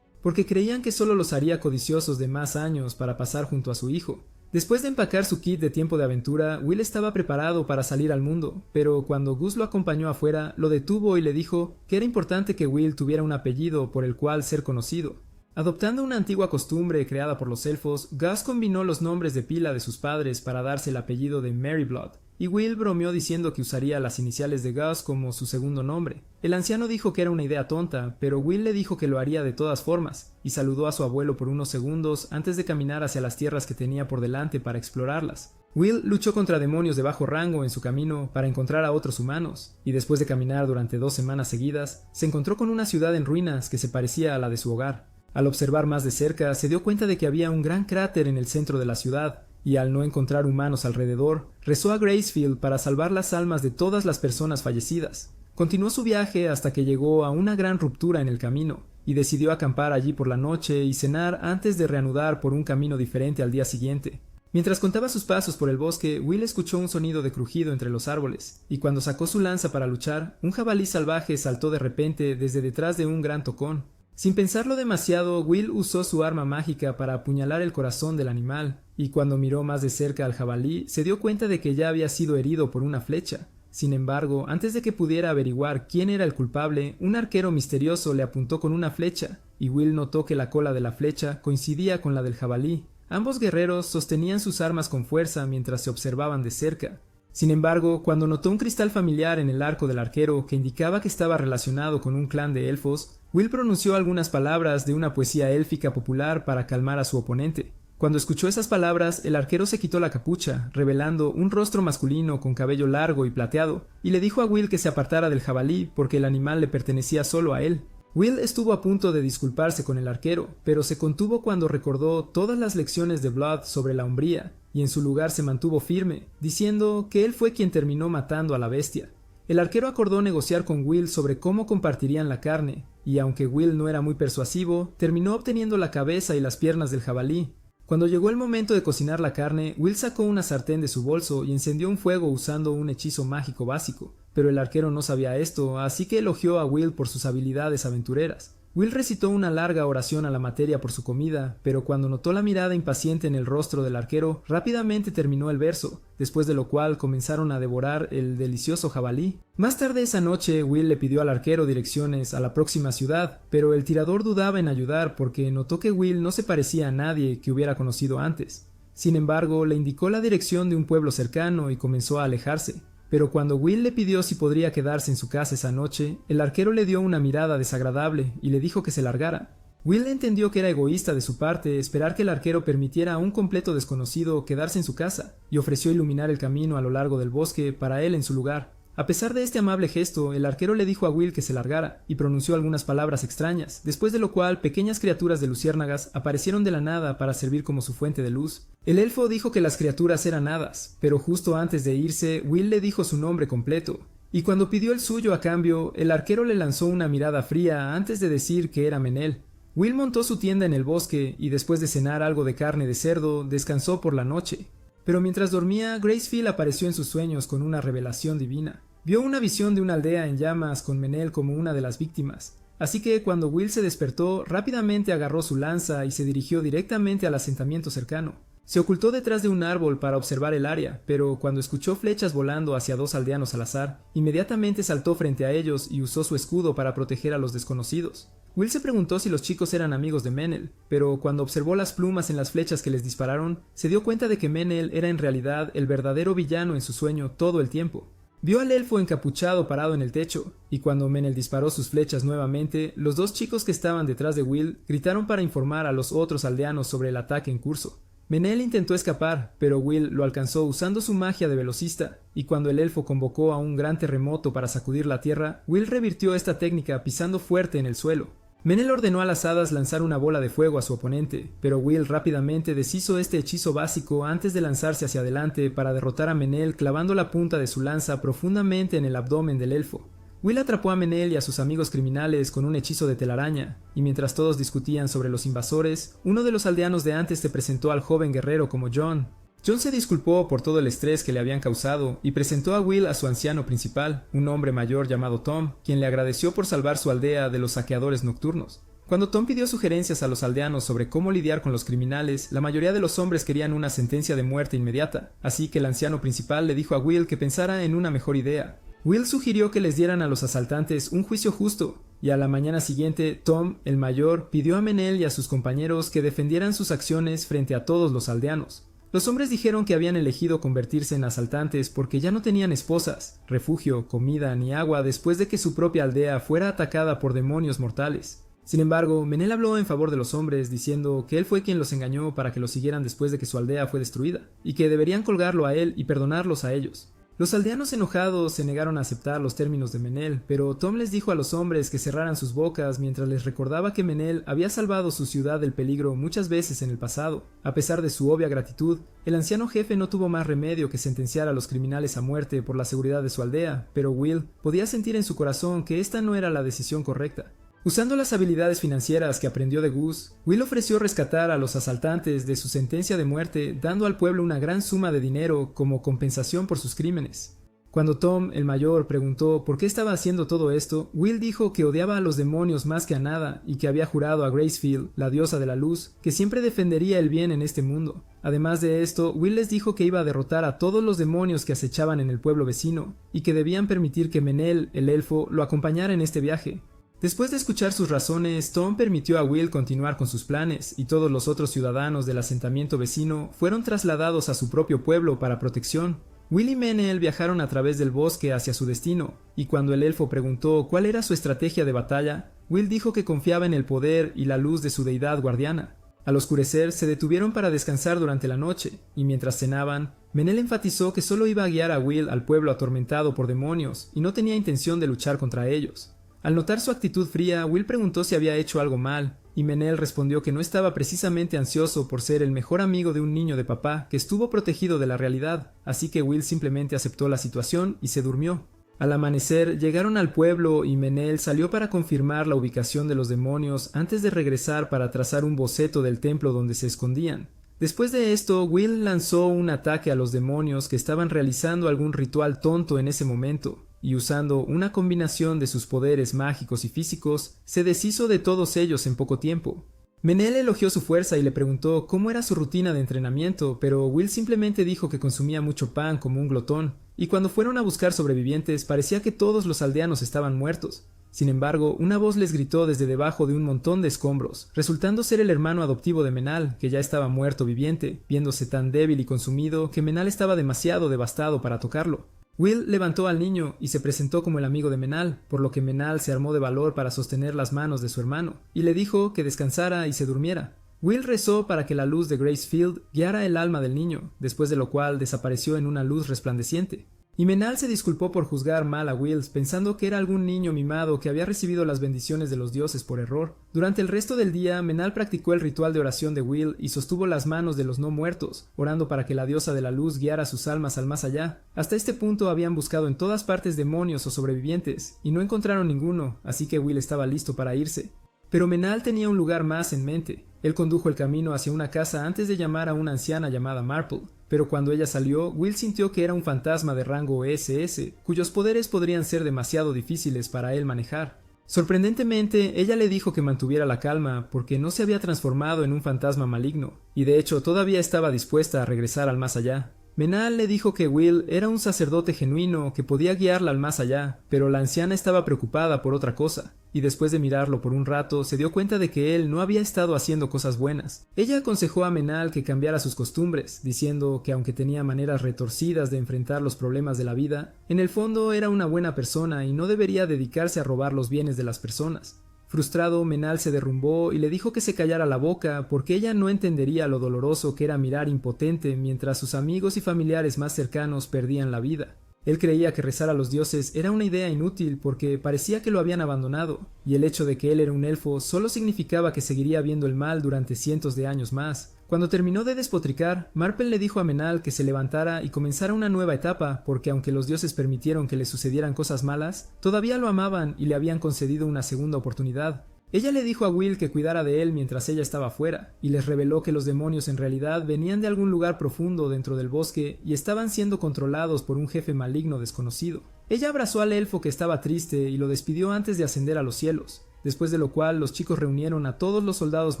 Speaker 1: porque creían que solo los haría codiciosos de más años para pasar junto a su hijo. Después de empacar su kit de tiempo de aventura, Will estaba preparado para salir al mundo, pero cuando Gus lo acompañó afuera, lo detuvo y le dijo que era importante que Will tuviera un apellido por el cual ser conocido. Adoptando una antigua costumbre creada por los elfos, Gus combinó los nombres de pila de sus padres para darse el apellido de Merryblood, y Will bromeó diciendo que usaría las iniciales de Gus como su segundo nombre. El anciano dijo que era una idea tonta, pero Will le dijo que lo haría de todas formas, y saludó a su abuelo por unos segundos antes de caminar hacia las tierras que tenía por delante para explorarlas. Will luchó contra demonios de bajo rango en su camino para encontrar a otros humanos, y después de caminar durante 2 semanas seguidas, se encontró con una ciudad en ruinas que se parecía a la de su hogar. Al observar más de cerca, se dio cuenta de que había un gran cráter en el centro de la ciudad, y al no encontrar humanos alrededor, rezó a Gracefield para salvar las almas de todas las personas fallecidas. Continuó su viaje hasta que llegó a una gran ruptura en el camino, y decidió acampar allí por la noche y cenar antes de reanudar por un camino diferente al día siguiente. Mientras contaba sus pasos por el bosque, Will escuchó un sonido de crujido entre los árboles, y cuando sacó su lanza para luchar, un jabalí salvaje saltó de repente desde detrás de un gran tocón. Sin pensarlo demasiado, Will usó su arma mágica para apuñalar el corazón del animal, y cuando miró más de cerca al jabalí, se dio cuenta de que ya había sido herido por una flecha. Sin embargo, antes de que pudiera averiguar quién era el culpable, un arquero misterioso le apuntó con una flecha, y Will notó que la cola de la flecha coincidía con la del jabalí. Ambos guerreros sostenían sus armas con fuerza mientras se observaban de cerca. Sin embargo, cuando notó un cristal familiar en el arco del arquero que indicaba que estaba relacionado con un clan de elfos, Will pronunció algunas palabras de una poesía élfica popular para calmar a su oponente. Cuando escuchó esas palabras, el arquero se quitó la capucha, revelando un rostro masculino con cabello largo y plateado, y le dijo a Will que se apartara del jabalí porque el animal le pertenecía solo a él. Will estuvo a punto de disculparse con el arquero, pero se contuvo cuando recordó todas las lecciones de Blood sobre la hombría, y en su lugar se mantuvo firme, diciendo que él fue quien terminó matando a la bestia. El arquero acordó negociar con Will sobre cómo compartirían la carne, y aunque Will no era muy persuasivo, terminó obteniendo la cabeza y las piernas del jabalí. Cuando llegó el momento de cocinar la carne, Will sacó una sartén de su bolso y encendió un fuego usando un hechizo mágico básico, pero el arquero no sabía esto, así que elogió a Will por sus habilidades aventureras. Will recitó una larga oración a la materia por su comida, pero cuando notó la mirada impaciente en el rostro del arquero, rápidamente terminó el verso, después de lo cual comenzaron a devorar el delicioso jabalí. Más tarde esa noche, Will le pidió al arquero direcciones a la próxima ciudad, pero el tirador dudaba en ayudar porque notó que Will no se parecía a nadie que hubiera conocido antes. Sin embargo, le indicó la dirección de un pueblo cercano y comenzó a alejarse. Pero cuando Will le pidió si podría quedarse en su casa esa noche, el arquero le dio una mirada desagradable y le dijo que se largara. Will entendió que era egoísta de su parte esperar que el arquero permitiera a un completo desconocido quedarse en su casa, y ofreció iluminar el camino a lo largo del bosque para él en su lugar. A pesar de este amable gesto, el arquero le dijo a Will que se largara, y pronunció algunas palabras extrañas, después de lo cual pequeñas criaturas de luciérnagas aparecieron de la nada para servir como su fuente de luz. El elfo dijo que las criaturas eran hadas, pero justo antes de irse, Will le dijo su nombre completo, y cuando pidió el suyo a cambio, el arquero le lanzó una mirada fría antes de decir que era Menel. Will montó su tienda en el bosque, y después de cenar algo de carne de cerdo, descansó por la noche. Pero mientras dormía, Gracefield apareció en sus sueños con una revelación divina. Vio una visión de una aldea en llamas con Menel como una de las víctimas, así que cuando Will se despertó, rápidamente agarró su lanza y se dirigió directamente al asentamiento cercano. Se ocultó detrás de un árbol para observar el área, pero cuando escuchó flechas volando hacia 2 aldeanos al azar, inmediatamente saltó frente a ellos y usó su escudo para proteger a los desconocidos. Will se preguntó si los chicos eran amigos de Menel, pero cuando observó las plumas en las flechas que les dispararon, se dio cuenta de que Menel era en realidad el verdadero villano en su sueño todo el tiempo. Vio al elfo encapuchado parado en el techo, y cuando Menel disparó sus flechas nuevamente, los 2 chicos que estaban detrás de Will gritaron para informar a los otros aldeanos sobre el ataque en curso. Menel intentó escapar, pero Will lo alcanzó usando su magia de velocista, y cuando el elfo convocó a un gran terremoto para sacudir la tierra, Will revirtió esta técnica pisando fuerte en el suelo. Menel ordenó a las hadas lanzar una bola de fuego a su oponente, pero Will rápidamente deshizo este hechizo básico antes de lanzarse hacia adelante para derrotar a Menel clavando la punta de su lanza profundamente en el abdomen del elfo. Will atrapó a Menel y a sus amigos criminales con un hechizo de telaraña, y mientras todos discutían sobre los invasores, uno de los aldeanos de antes se presentó al joven guerrero como John. John se disculpó por todo el estrés que le habían causado y presentó a Will a su anciano principal, un hombre mayor llamado Tom, quien le agradeció por salvar su aldea de los saqueadores nocturnos. Cuando Tom pidió sugerencias a los aldeanos sobre cómo lidiar con los criminales, la mayoría de los hombres querían una sentencia de muerte inmediata, así que el anciano principal le dijo a Will que pensara en una mejor idea. Will sugirió que les dieran a los asaltantes un juicio justo, y a la mañana siguiente Tom, el mayor, pidió a Menel y a sus compañeros que defendieran sus acciones frente a todos los aldeanos. Los hombres dijeron que habían elegido convertirse en asaltantes porque ya no tenían esposas, refugio, comida ni agua después de que su propia aldea fuera atacada por demonios mortales. Sin embargo, Menel habló en favor de los hombres, diciendo que él fue quien los engañó para que los siguieran después de que su aldea fue destruida, y que deberían colgarlo a él y perdonarlos a ellos. Los aldeanos enojados se negaron a aceptar los términos de Menel, pero Tom les dijo a los hombres que cerraran sus bocas mientras les recordaba que Menel había salvado su ciudad del peligro muchas veces en el pasado. A pesar de su obvia gratitud, el anciano jefe no tuvo más remedio que sentenciar a los criminales a muerte por la seguridad de su aldea, pero Will podía sentir en su corazón que esta no era la decisión correcta. Usando las habilidades financieras que aprendió de Gus, Will ofreció rescatar a los asaltantes de su sentencia de muerte, dando al pueblo una gran suma de dinero como compensación por sus crímenes. Cuando Tom, el mayor, preguntó por qué estaba haciendo todo esto, Will dijo que odiaba a los demonios más que a nada y que había jurado a Gracefield, la diosa de la luz, que siempre defendería el bien en este mundo. Además de esto, Will les dijo que iba a derrotar a todos los demonios que acechaban en el pueblo vecino y que debían permitir que Menel, el elfo, lo acompañara en este viaje. Después de escuchar sus razones, Tom permitió a Will continuar con sus planes y todos los otros ciudadanos del asentamiento vecino fueron trasladados a su propio pueblo para protección. Will y Menel viajaron a través del bosque hacia su destino, y cuando el elfo preguntó cuál era su estrategia de batalla, Will dijo que confiaba en el poder y la luz de su deidad guardiana. Al oscurecer, se detuvieron para descansar durante la noche, y mientras cenaban, Menel enfatizó que solo iba a guiar a Will al pueblo atormentado por demonios y no tenía intención de luchar contra ellos. Al notar su actitud fría, Will preguntó si había hecho algo mal, y Menel respondió que no estaba precisamente ansioso por ser el mejor amigo de un niño de papá que estuvo protegido de la realidad, así que Will simplemente aceptó la situación y se durmió. Al amanecer, llegaron al pueblo y Menel salió para confirmar la ubicación de los demonios antes de regresar para trazar un boceto del templo donde se escondían. Después de esto, Will lanzó un ataque a los demonios que estaban realizando algún ritual tonto en ese momento, y usando una combinación de sus poderes mágicos y físicos, se deshizo de todos ellos en poco tiempo. Menel elogió su fuerza y le preguntó cómo era su rutina de entrenamiento, pero Will simplemente dijo que consumía mucho pan como un glotón, y cuando fueron a buscar sobrevivientes parecía que todos los aldeanos estaban muertos. Sin embargo, una voz les gritó desde debajo de un montón de escombros, resultando ser el hermano adoptivo de Menal, que ya estaba muerto viviente, viéndose tan débil y consumido que Menal estaba demasiado devastado para tocarlo. Will levantó al niño y se presentó como el amigo de Menal, por lo que Menal se armó de valor para sostener las manos de su hermano, y le dijo que descansara y se durmiera. Will rezó para que la luz de Gracefield guiara el alma del niño, después de lo cual desapareció en una luz resplandeciente. Y Menal se disculpó por juzgar mal a Will, pensando que era algún niño mimado que había recibido las bendiciones de los dioses por error. Durante el resto del día, Menal practicó el ritual de oración de Will y sostuvo las manos de los no muertos, orando para que la diosa de la luz guiara sus almas al más allá. Hasta este punto habían buscado en todas partes demonios o sobrevivientes, y no encontraron ninguno, así que Will estaba listo para irse. Pero Menal tenía un lugar más en mente. Él condujo el camino hacia una casa antes de llamar a una anciana llamada Marple, pero cuando ella salió, Will sintió que era un fantasma de rango SS, cuyos poderes podrían ser demasiado difíciles para él manejar. Sorprendentemente, ella le dijo que mantuviera la calma porque no se había transformado en un fantasma maligno, y de hecho todavía estaba dispuesta a regresar al más allá. Menal le dijo que Will era un sacerdote genuino que podía guiarla al más allá, pero la anciana estaba preocupada por otra cosa, y después de mirarlo por un rato se dio cuenta de que él no había estado haciendo cosas buenas. Ella aconsejó a Menal que cambiara sus costumbres, diciendo que aunque tenía maneras retorcidas de enfrentar los problemas de la vida, en el fondo era una buena persona y no debería dedicarse a robar los bienes de las personas. Frustrado, Menal se derrumbó y le dijo que se callara la boca porque ella no entendería lo doloroso que era mirar impotente mientras sus amigos y familiares más cercanos perdían la vida. Él creía que rezar a los dioses era una idea inútil porque parecía que lo habían abandonado, y el hecho de que él era un elfo solo significaba que seguiría viendo el mal durante cientos de años más. Cuando terminó de despotricar, Marple le dijo a Menal que se levantara y comenzara una nueva etapa porque aunque los dioses permitieron que le sucedieran cosas malas, todavía lo amaban y le habían concedido una segunda oportunidad. Ella le dijo a Will que cuidara de él mientras ella estaba fuera, y les reveló que los demonios en realidad venían de algún lugar profundo dentro del bosque y estaban siendo controlados por un jefe maligno desconocido. Ella abrazó al elfo que estaba triste y lo despidió antes de ascender a los cielos. después de lo cual los chicos reunieron a todos los soldados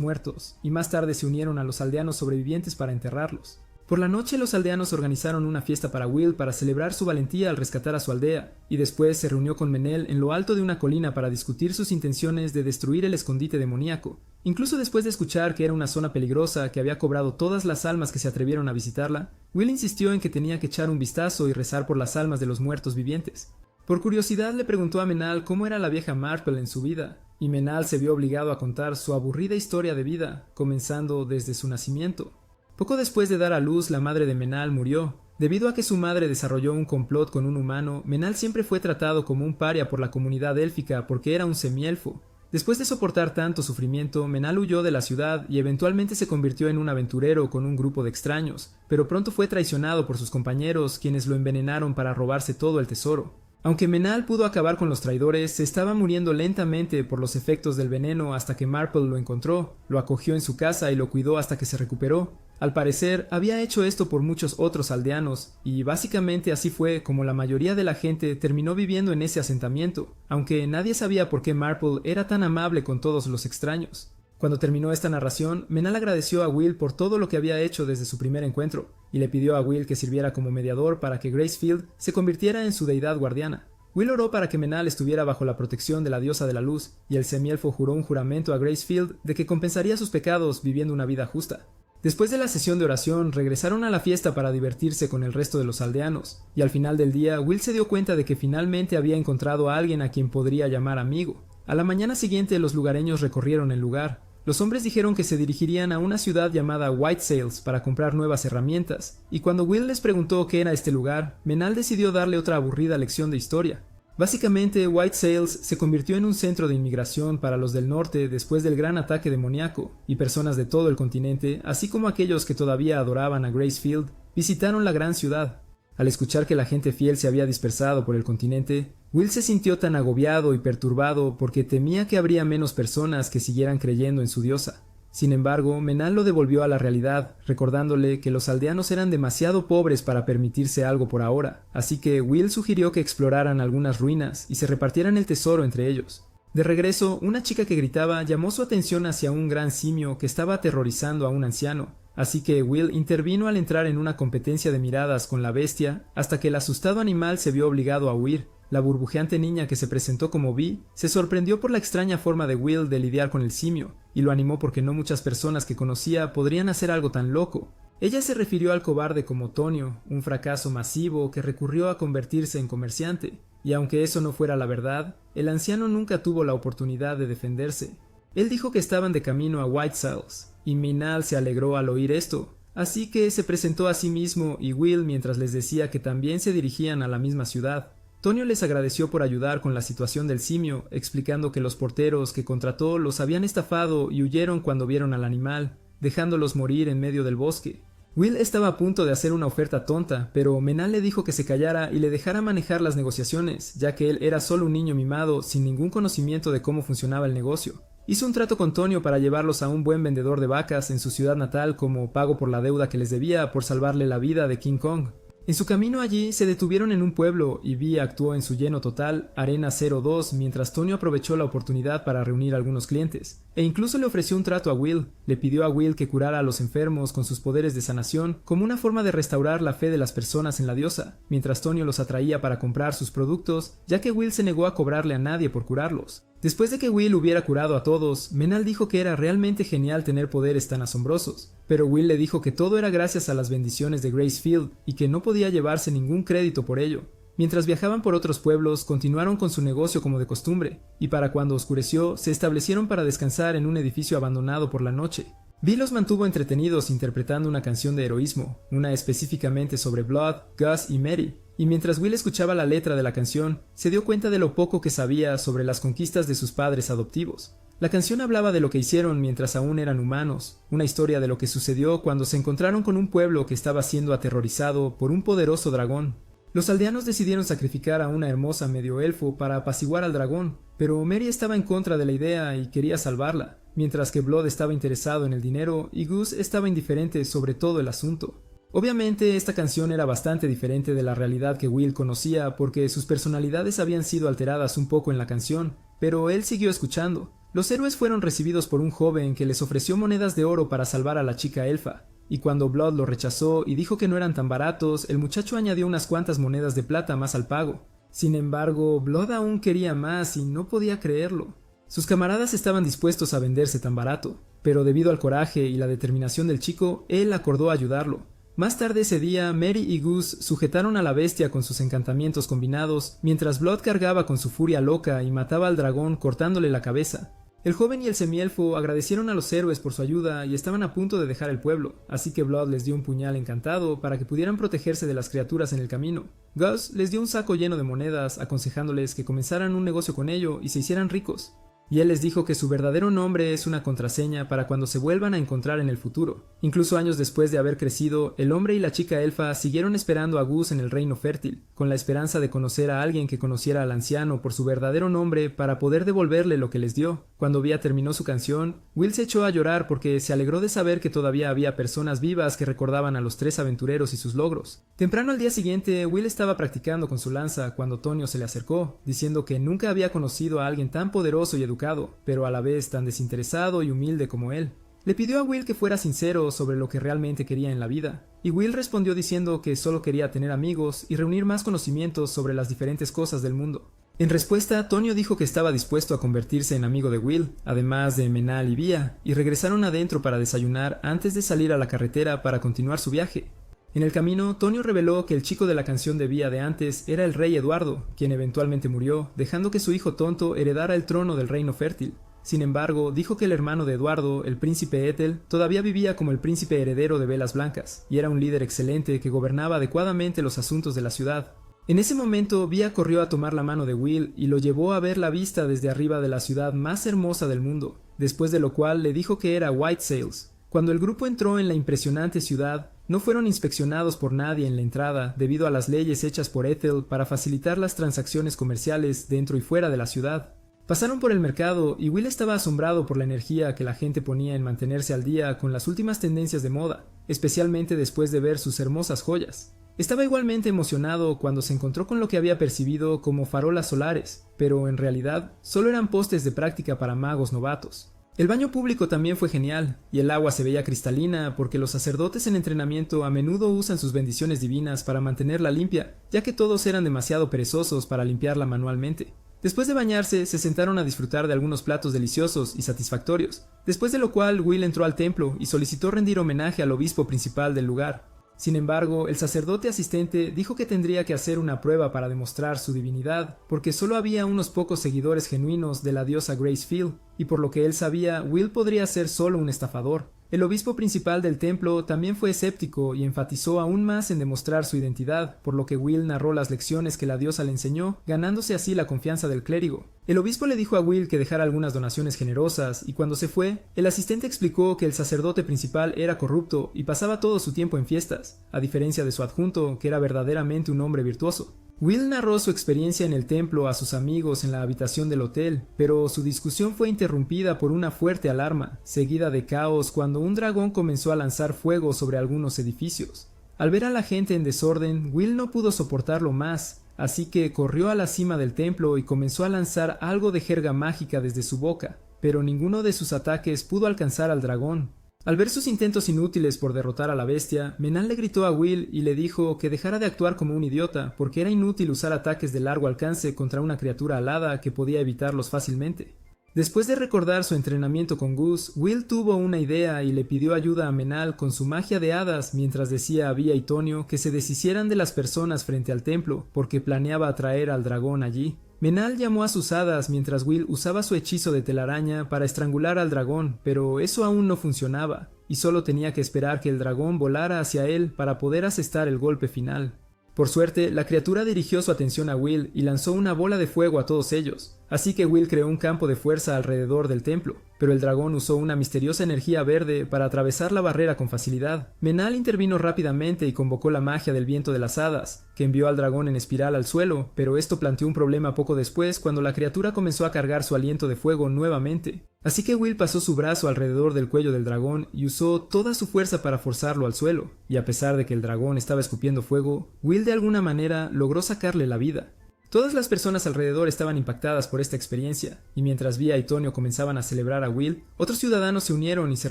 Speaker 1: muertos y más tarde se unieron a los aldeanos sobrevivientes para enterrarlos. Por la noche los aldeanos organizaron una fiesta para Will para celebrar su valentía al rescatar a su aldea, y después se reunió con Menel en lo alto de una colina para discutir sus intenciones de destruir el escondite demoníaco. Incluso después de escuchar que era una zona peligrosa que había cobrado todas las almas que se atrevieron a visitarla, Will insistió en que tenía que echar un vistazo y rezar por las almas de los muertos vivientes. Por curiosidad le preguntó a Menal cómo era la vieja Marple en su vida, y Menal se vio obligado a contar su aburrida historia de vida, comenzando desde su nacimiento. Poco después de dar a luz, la madre de Menal murió. Debido a que su madre desarrolló un complot con un humano, Menal siempre fue tratado como un paria por la comunidad élfica porque era un semielfo. Después de soportar tanto sufrimiento, Menal huyó de la ciudad y eventualmente se convirtió en un aventurero con un grupo de extraños, pero pronto fue traicionado por sus compañeros, quienes lo envenenaron para robarse todo el tesoro. Aunque Menal pudo acabar con los traidores, se estaba muriendo lentamente por los efectos del veneno hasta que Marple lo encontró, lo acogió en su casa y lo cuidó hasta que se recuperó. Al parecer, había hecho esto por muchos otros aldeanos, y básicamente así fue como la mayoría de la gente terminó viviendo en ese asentamiento, aunque nadie sabía por qué Marple era tan amable con todos los extraños. Cuando terminó esta narración, Menal agradeció a Will por todo lo que había hecho desde su primer encuentro, y le pidió a Will que sirviera como mediador para que Gracefield se convirtiera en su deidad guardiana. Will oró para que Menal estuviera bajo la protección de la diosa de la luz, y el semielfo juró un juramento a Gracefield de que compensaría sus pecados viviendo una vida justa. Después de la sesión de oración, regresaron a la fiesta para divertirse con el resto de los aldeanos, y al final del día, Will se dio cuenta de que finalmente había encontrado a alguien a quien podría llamar amigo. A la mañana siguiente, los lugareños recorrieron el lugar. Los hombres dijeron que se dirigirían a una ciudad llamada White Sails para comprar nuevas herramientas, y cuando Will les preguntó qué era este lugar, Menal decidió darle otra aburrida lección de historia. Básicamente, White Sails se convirtió en un centro de inmigración para los del norte después del gran ataque demoníaco, y personas de todo el continente, así como aquellos que todavía adoraban a Gracefield, visitaron la gran ciudad. Al escuchar que la gente fiel se había dispersado por el continente, Will se sintió tan agobiado y perturbado porque temía que habría menos personas que siguieran creyendo en su diosa. Sin embargo, Menal lo devolvió a la realidad, recordándole que los aldeanos eran demasiado pobres para permitirse algo por ahora, así que Will sugirió que exploraran algunas ruinas y se repartieran el tesoro entre ellos. De regreso, una chica que gritaba llamó su atención hacia un gran simio que estaba aterrorizando a un anciano, así que Will intervino al entrar en una competencia de miradas con la bestia hasta que el asustado animal se vio obligado a huir. La burbujeante niña que se presentó como Vi se sorprendió por la extraña forma de Will de lidiar con el simio, y lo animó porque no muchas personas que conocía podrían hacer algo tan loco. Ella se refirió al cobarde como Tonio, un fracaso masivo que recurrió a convertirse en comerciante, y aunque eso no fuera la verdad, el anciano nunca tuvo la oportunidad de defenderse. Él dijo que estaban de camino a White Sails, y Menal se alegró al oír esto, así que se presentó a sí mismo y Will mientras les decía que también se dirigían a la misma ciudad. Tonio les agradeció por ayudar con la situación del simio, explicando que los porteros que contrató los habían estafado y huyeron cuando vieron al animal, dejándolos morir en medio del bosque. Will estaba a punto de hacer una oferta tonta, pero Menal le dijo que se callara y le dejara manejar las negociaciones, ya que él era solo un niño mimado sin ningún conocimiento de cómo funcionaba el negocio. Hizo un trato con Tonio para llevarlos a un buen vendedor de vacas en su ciudad natal como pago por la deuda que les debía por salvarle la vida de King Kong. En su camino allí se detuvieron en un pueblo y Vi actuó en su lleno total, Arena 02, mientras Tonio aprovechó la oportunidad para reunir algunos clientes, e incluso le ofreció un trato a Will. Le pidió a Will que curara a los enfermos con sus poderes de sanación como una forma de restaurar la fe de las personas en la diosa, mientras Tonio los atraía para comprar sus productos, ya que Will se negó a cobrarle a nadie por curarlos. Después de que Will hubiera curado a todos, Menal dijo que era realmente genial tener poderes tan asombrosos, pero Will le dijo que todo era gracias a las bendiciones de Gracefield y que no podía llevarse ningún crédito por ello. Mientras viajaban por otros pueblos, continuaron con su negocio como de costumbre, y para cuando oscureció, se establecieron para descansar en un edificio abandonado por la noche. Vi los mantuvo entretenidos interpretando una canción de heroísmo, una específicamente sobre Blood, Gus y Mary, y mientras Will escuchaba la letra de la canción, se dio cuenta de lo poco que sabía sobre las conquistas de sus padres adoptivos. La canción hablaba de lo que hicieron mientras aún eran humanos, una historia de lo que sucedió cuando se encontraron con un pueblo que estaba siendo aterrorizado por un poderoso dragón. Los aldeanos decidieron sacrificar a una hermosa medio elfo para apaciguar al dragón, pero Mary estaba en contra de la idea y quería salvarla, mientras que Blood estaba interesado en el dinero y Gus estaba indiferente sobre todo el asunto. Obviamente esta canción era bastante diferente de la realidad que Will conocía porque sus personalidades habían sido alteradas un poco en la canción, pero él siguió escuchando. Los héroes fueron recibidos por un joven que les ofreció monedas de oro para salvar a la chica elfa, y cuando Blood lo rechazó y dijo que no eran tan baratos, el muchacho añadió unas cuantas monedas de plata más al pago. Sin embargo, Blood aún quería más y no podía creerlo. Sus camaradas estaban dispuestos a venderse tan barato, pero debido al coraje y la determinación del chico, él acordó ayudarlo. Más tarde ese día, Mary y Gus sujetaron a la bestia con sus encantamientos combinados, mientras Blood cargaba con su furia loca y mataba al dragón cortándole la cabeza. El joven y el semielfo agradecieron a los héroes por su ayuda y estaban a punto de dejar el pueblo, así que Blood les dio un puñal encantado para que pudieran protegerse de las criaturas en el camino. Gus les dio un saco lleno de monedas, aconsejándoles que comenzaran un negocio con ello y se hicieran ricos. Y él les dijo que su verdadero nombre es una contraseña para cuando se vuelvan a encontrar en el futuro. Incluso años después de haber crecido, el hombre y la chica elfa siguieron esperando a Gus en el reino fértil, con la esperanza de conocer a alguien que conociera al anciano por su verdadero nombre para poder devolverle lo que les dio. Cuando Vía terminó su canción, Will se echó a llorar porque se alegró de saber que todavía había personas vivas que recordaban a los tres aventureros y sus logros. Temprano al día siguiente, Will estaba practicando con su lanza cuando Tonio se le acercó, diciendo que nunca había conocido a alguien tan poderoso y educado, pero a la vez tan desinteresado y humilde como él. Le pidió a Will que fuera sincero sobre lo que realmente quería en la vida, y Will respondió diciendo que solo quería tener amigos y reunir más conocimientos sobre las diferentes cosas del mundo. En respuesta, Tonio dijo que estaba dispuesto a convertirse en amigo de Will, además de Menal y Vía, y regresaron adentro para desayunar antes de salir a la carretera para continuar su viaje. En el camino, Tonio reveló que el chico de la canción de Vía de antes era el rey Eduardo, quien eventualmente murió, dejando que su hijo tonto heredara el trono del reino fértil. Sin embargo, dijo que el hermano de Eduardo, el príncipe Ethel, todavía vivía como el príncipe heredero de Velas Blancas, y era un líder excelente que gobernaba adecuadamente los asuntos de la ciudad. En ese momento, Vía corrió a tomar la mano de Will y lo llevó a ver la vista desde arriba de la ciudad más hermosa del mundo, después de lo cual le dijo que era White Sails. Cuando el grupo entró en la impresionante ciudad, no fueron inspeccionados por nadie en la entrada debido a las leyes hechas por Ethel para facilitar las transacciones comerciales dentro y fuera de la ciudad. Pasaron por el mercado y Will estaba asombrado por la energía que la gente ponía en mantenerse al día con las últimas tendencias de moda, especialmente después de ver sus hermosas joyas. Estaba igualmente emocionado cuando se encontró con lo que había percibido como farolas solares, pero en realidad solo eran postes de práctica para magos novatos. El baño público también fue genial, y el agua se veía cristalina porque los sacerdotes en entrenamiento a menudo usan sus bendiciones divinas para mantenerla limpia, ya que todos eran demasiado perezosos para limpiarla manualmente. Después de bañarse, se sentaron a disfrutar de algunos platos deliciosos y satisfactorios, después de lo cual Will entró al templo y solicitó rendir homenaje al obispo principal del lugar. Sin embargo, el sacerdote asistente dijo que tendría que hacer una prueba para demostrar su divinidad, porque solo había unos pocos seguidores genuinos de la diosa Grace Field, y por lo que él sabía, Will podría ser solo un estafador. El obispo principal del templo también fue escéptico y enfatizó aún más en demostrar su identidad, por lo que Will narró las lecciones que la diosa le enseñó, ganándose así la confianza del clérigo. El obispo le dijo a Will que dejara algunas donaciones generosas, y cuando se fue, el asistente explicó que el sacerdote principal era corrupto y pasaba todo su tiempo en fiestas, a diferencia de su adjunto, que era verdaderamente un hombre virtuoso. Will narró su experiencia en el templo a sus amigos en la habitación del hotel, pero su discusión fue interrumpida por una fuerte alarma, seguida de caos cuando un dragón comenzó a lanzar fuego sobre algunos edificios. Al ver a la gente en desorden, Will no pudo soportarlo más, así que corrió a la cima del templo y comenzó a lanzar algo de jerga mágica desde su boca, pero ninguno de sus ataques pudo alcanzar al dragón. Al ver sus intentos inútiles por derrotar a la bestia, Menal le gritó a Will y le dijo que dejara de actuar como un idiota, porque era inútil usar ataques de largo alcance contra una criatura alada que podía evitarlos fácilmente. Después de recordar su entrenamiento con Gus, Will tuvo una idea y le pidió ayuda a Menal con su magia de hadas mientras decía a Vía y Tonio que se deshicieran de las personas frente al templo, porque planeaba atraer al dragón allí. Menal llamó a sus hadas mientras Will usaba su hechizo de telaraña para estrangular al dragón, pero eso aún no funcionaba, y solo tenía que esperar que el dragón volara hacia él para poder asestar el golpe final. Por suerte, la criatura dirigió su atención a Will y lanzó una bola de fuego a todos ellos. así que Will creó un campo de fuerza alrededor del templo, pero el dragón usó una misteriosa energía verde para atravesar la barrera con facilidad. Menal intervino rápidamente y convocó la magia del viento de las hadas, que envió al dragón en espiral al suelo, pero esto planteó un problema poco después cuando la criatura comenzó a cargar su aliento de fuego nuevamente. Así que Will pasó su brazo alrededor del cuello del dragón y usó toda su fuerza para forzarlo al suelo, y a pesar de que el dragón estaba escupiendo fuego, Will de alguna manera logró sacarle la vida. Todas las personas alrededor estaban impactadas por esta experiencia, y mientras Vía y Tonio comenzaban a celebrar a Will, otros ciudadanos se unieron y se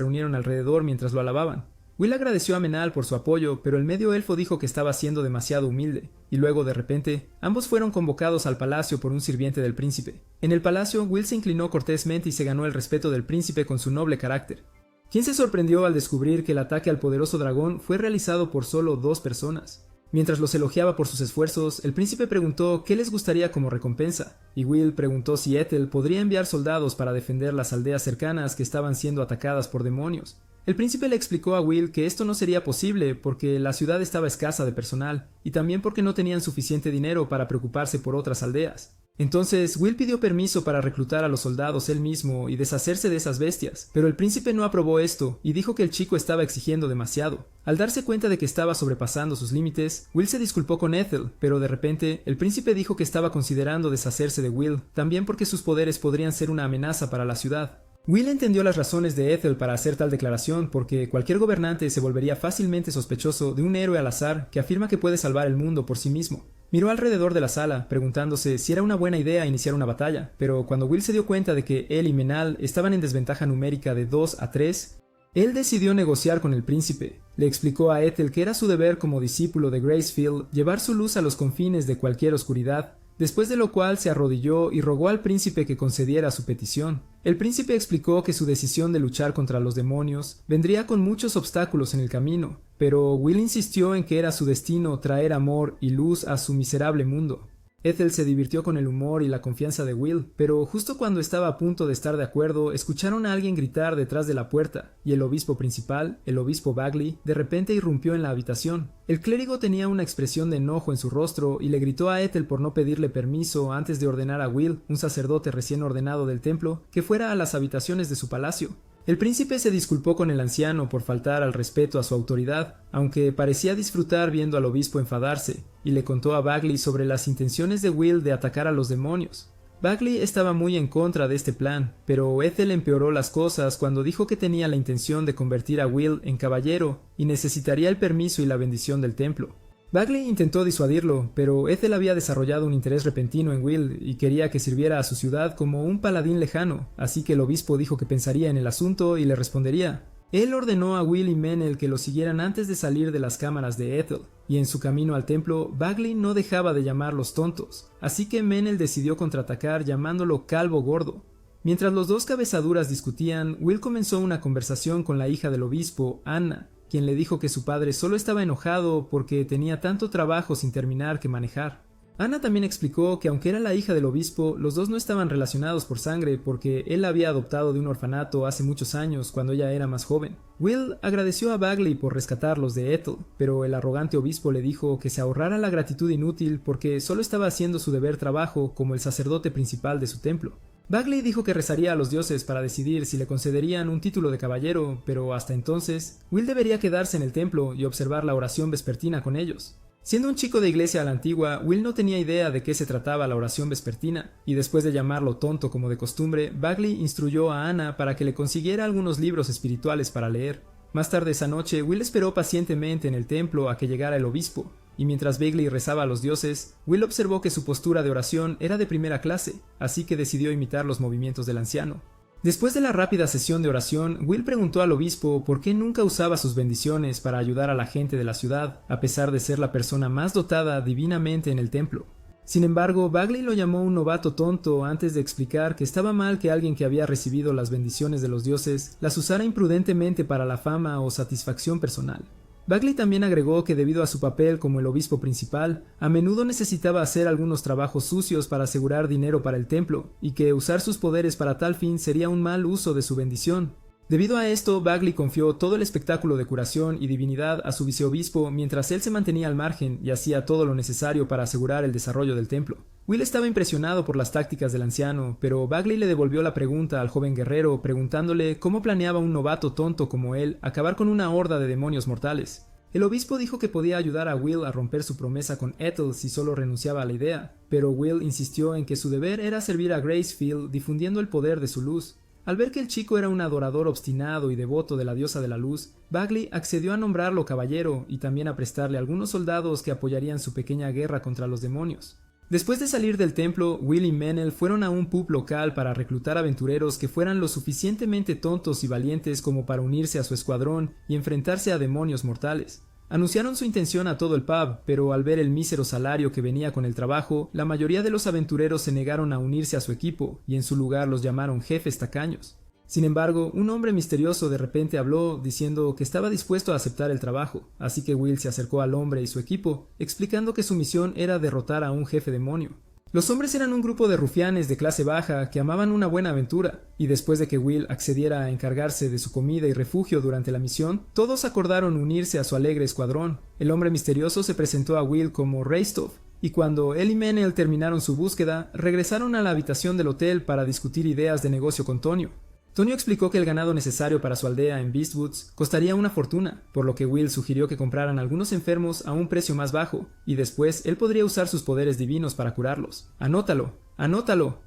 Speaker 1: reunieron alrededor mientras lo alababan. Will agradeció a Menal por su apoyo, pero el medio elfo dijo que estaba siendo demasiado humilde, y luego de repente, ambos fueron convocados al palacio por un sirviente del príncipe. En el palacio, Will se inclinó cortésmente y se ganó el respeto del príncipe con su noble carácter. ¿Quién se sorprendió al descubrir que el ataque al poderoso dragón fue realizado por solo 2 personas? Mientras los elogiaba por sus esfuerzos, el príncipe preguntó qué les gustaría como recompensa, y Will preguntó si Ethel podría enviar soldados para defender las aldeas cercanas que estaban siendo atacadas por demonios. El príncipe le explicó a Will que esto no sería posible porque la ciudad estaba escasa de personal, y también porque no tenían suficiente dinero para preocuparse por otras aldeas. Entonces Will pidió permiso para reclutar a los soldados él mismo y deshacerse de esas bestias, pero el príncipe no aprobó esto y dijo que el chico estaba exigiendo demasiado. Al darse cuenta de que estaba sobrepasando sus límites, Will se disculpó con Ethel, pero de repente el príncipe dijo que estaba considerando deshacerse de Will, también porque sus poderes podrían ser una amenaza para la ciudad. Will entendió las razones de Ethel para hacer tal declaración porque cualquier gobernante se volvería fácilmente sospechoso de un héroe al azar que afirma que puede salvar el mundo por sí mismo. Miró alrededor de la sala, preguntándose si era una buena idea iniciar una batalla, pero cuando Will se dio cuenta de que él y Menal estaban en desventaja numérica de 2 a 3, él decidió negociar con el príncipe. Le explicó a Ethel que era su deber como discípulo de Gracefield llevar su luz a los confines de cualquier oscuridad, después de lo cual se arrodilló y rogó al príncipe que concediera su petición. El príncipe explicó que su decisión de luchar contra los demonios vendría con muchos obstáculos en el camino, pero Will insistió en que era su destino traer amor y luz a su miserable mundo. Ethel se divirtió con el humor y la confianza de Will, pero justo cuando estaba a punto de estar de acuerdo, escucharon a alguien gritar detrás de la puerta, y el obispo principal, el obispo Bagley, de repente irrumpió en la habitación. El clérigo tenía una expresión de enojo en su rostro y le gritó a Ethel por no pedirle permiso antes de ordenar a Will, un sacerdote recién ordenado del templo, que fuera a las habitaciones de su palacio. El príncipe se disculpó con el anciano por faltar al respeto a su autoridad, aunque parecía disfrutar viendo al obispo enfadarse, y le contó a Bagley sobre las intenciones de Will de atacar a los demonios. Bagley estaba muy en contra de este plan, pero Ethel empeoró las cosas cuando dijo que tenía la intención de convertir a Will en caballero y necesitaría el permiso y la bendición del templo. Bagley intentó disuadirlo, pero Ethel había desarrollado un interés repentino en Will y quería que sirviera a su ciudad como un paladín lejano, así que el obispo dijo que pensaría en el asunto y le respondería. Él ordenó a Will y Menel que lo siguieran antes de salir de las cámaras de Ethel, y en su camino al templo, Bagley no dejaba de llamarlos tontos, así que Menel decidió contraatacar llamándolo calvo gordo. Mientras los dos cabezaduras discutían, Will comenzó una conversación con la hija del obispo, Anna, quien le dijo que su padre solo estaba enojado porque tenía tanto trabajo sin terminar que manejar. Anna también explicó que aunque era la hija del obispo, los dos no estaban relacionados por sangre porque él la había adoptado de un orfanato hace muchos años cuando ella era más joven. Will agradeció a Bagley por rescatarlos de Ethel, pero el arrogante obispo le dijo que se ahorrara la gratitud inútil porque solo estaba haciendo su deber trabajo como el sacerdote principal de su templo. Bagley dijo que rezaría a los dioses para decidir si le concederían un título de caballero, pero hasta entonces, Will debería quedarse en el templo y observar la oración vespertina con ellos. Siendo un chico de iglesia a la antigua, Will no tenía idea de qué se trataba la oración vespertina, y después de llamarlo tonto como de costumbre, Bagley instruyó a Anna para que le consiguiera algunos libros espirituales para leer. Más tarde esa noche, Will esperó pacientemente en el templo a que llegara el obispo, y mientras Bagley rezaba a los dioses, Will observó que su postura de oración era de primera clase, así que decidió imitar los movimientos del anciano. Después de la rápida sesión de oración, Will preguntó al obispo por qué nunca usaba sus bendiciones para ayudar a la gente de la ciudad, a pesar de ser la persona más dotada divinamente en el templo. Sin embargo, Bagley lo llamó un novato tonto antes de explicar que estaba mal que alguien que había recibido las bendiciones de los dioses las usara imprudentemente para la fama o satisfacción personal. Bagley también agregó que debido a su papel como el obispo principal, a menudo necesitaba hacer algunos trabajos sucios para asegurar dinero para el templo, y que usar sus poderes para tal fin sería un mal uso de su bendición. Debido a esto, Bagley confió todo el espectáculo de curación y divinidad a su viceobispo mientras él se mantenía al margen y hacía todo lo necesario para asegurar el desarrollo del templo. Will estaba impresionado por las tácticas del anciano, pero Bagley le devolvió la pregunta al joven guerrero preguntándole cómo planeaba un novato tonto como él acabar con una horda de demonios mortales. El obispo dijo que podía ayudar a Will a romper su promesa con Ethel si solo renunciaba a la idea, pero Will insistió en que su deber era servir a Gracefield difundiendo el poder de su luz. Al ver que el chico era un adorador obstinado y devoto de la diosa de la luz, Bagley accedió a nombrarlo caballero y también a prestarle algunos soldados que apoyarían su pequeña guerra contra los demonios. Después de salir del templo, Will y Menehl fueron a un pub local para reclutar aventureros que fueran lo suficientemente tontos y valientes como para unirse a su escuadrón y enfrentarse a demonios mortales. Anunciaron su intención a todo el pub, pero al ver el mísero salario que venía con el trabajo, la mayoría de los aventureros se negaron a unirse a su equipo y en su lugar los llamaron jefes tacaños. Sin embargo, un hombre misterioso de repente habló diciendo que estaba dispuesto a aceptar el trabajo, así que Will se acercó al hombre y su equipo, explicando que su misión era derrotar a un jefe demonio. Los hombres eran un grupo de rufianes de clase baja que amaban una buena aventura, y después de que Will accediera a encargarse de su comida y refugio durante la misión, todos acordaron unirse a su alegre escuadrón. El hombre misterioso se presentó a Will como Raystoff, y cuando él y Menehl terminaron su búsqueda, regresaron a la habitación del hotel para discutir ideas de negocio con Tonio. Tonio explicó que el ganado necesario para su aldea en Beastwoods costaría una fortuna, por lo que Will sugirió que compraran algunos enfermos a un precio más bajo, y después él podría usar sus poderes divinos para curarlos. ¡Anótalo! ¡Anótalo!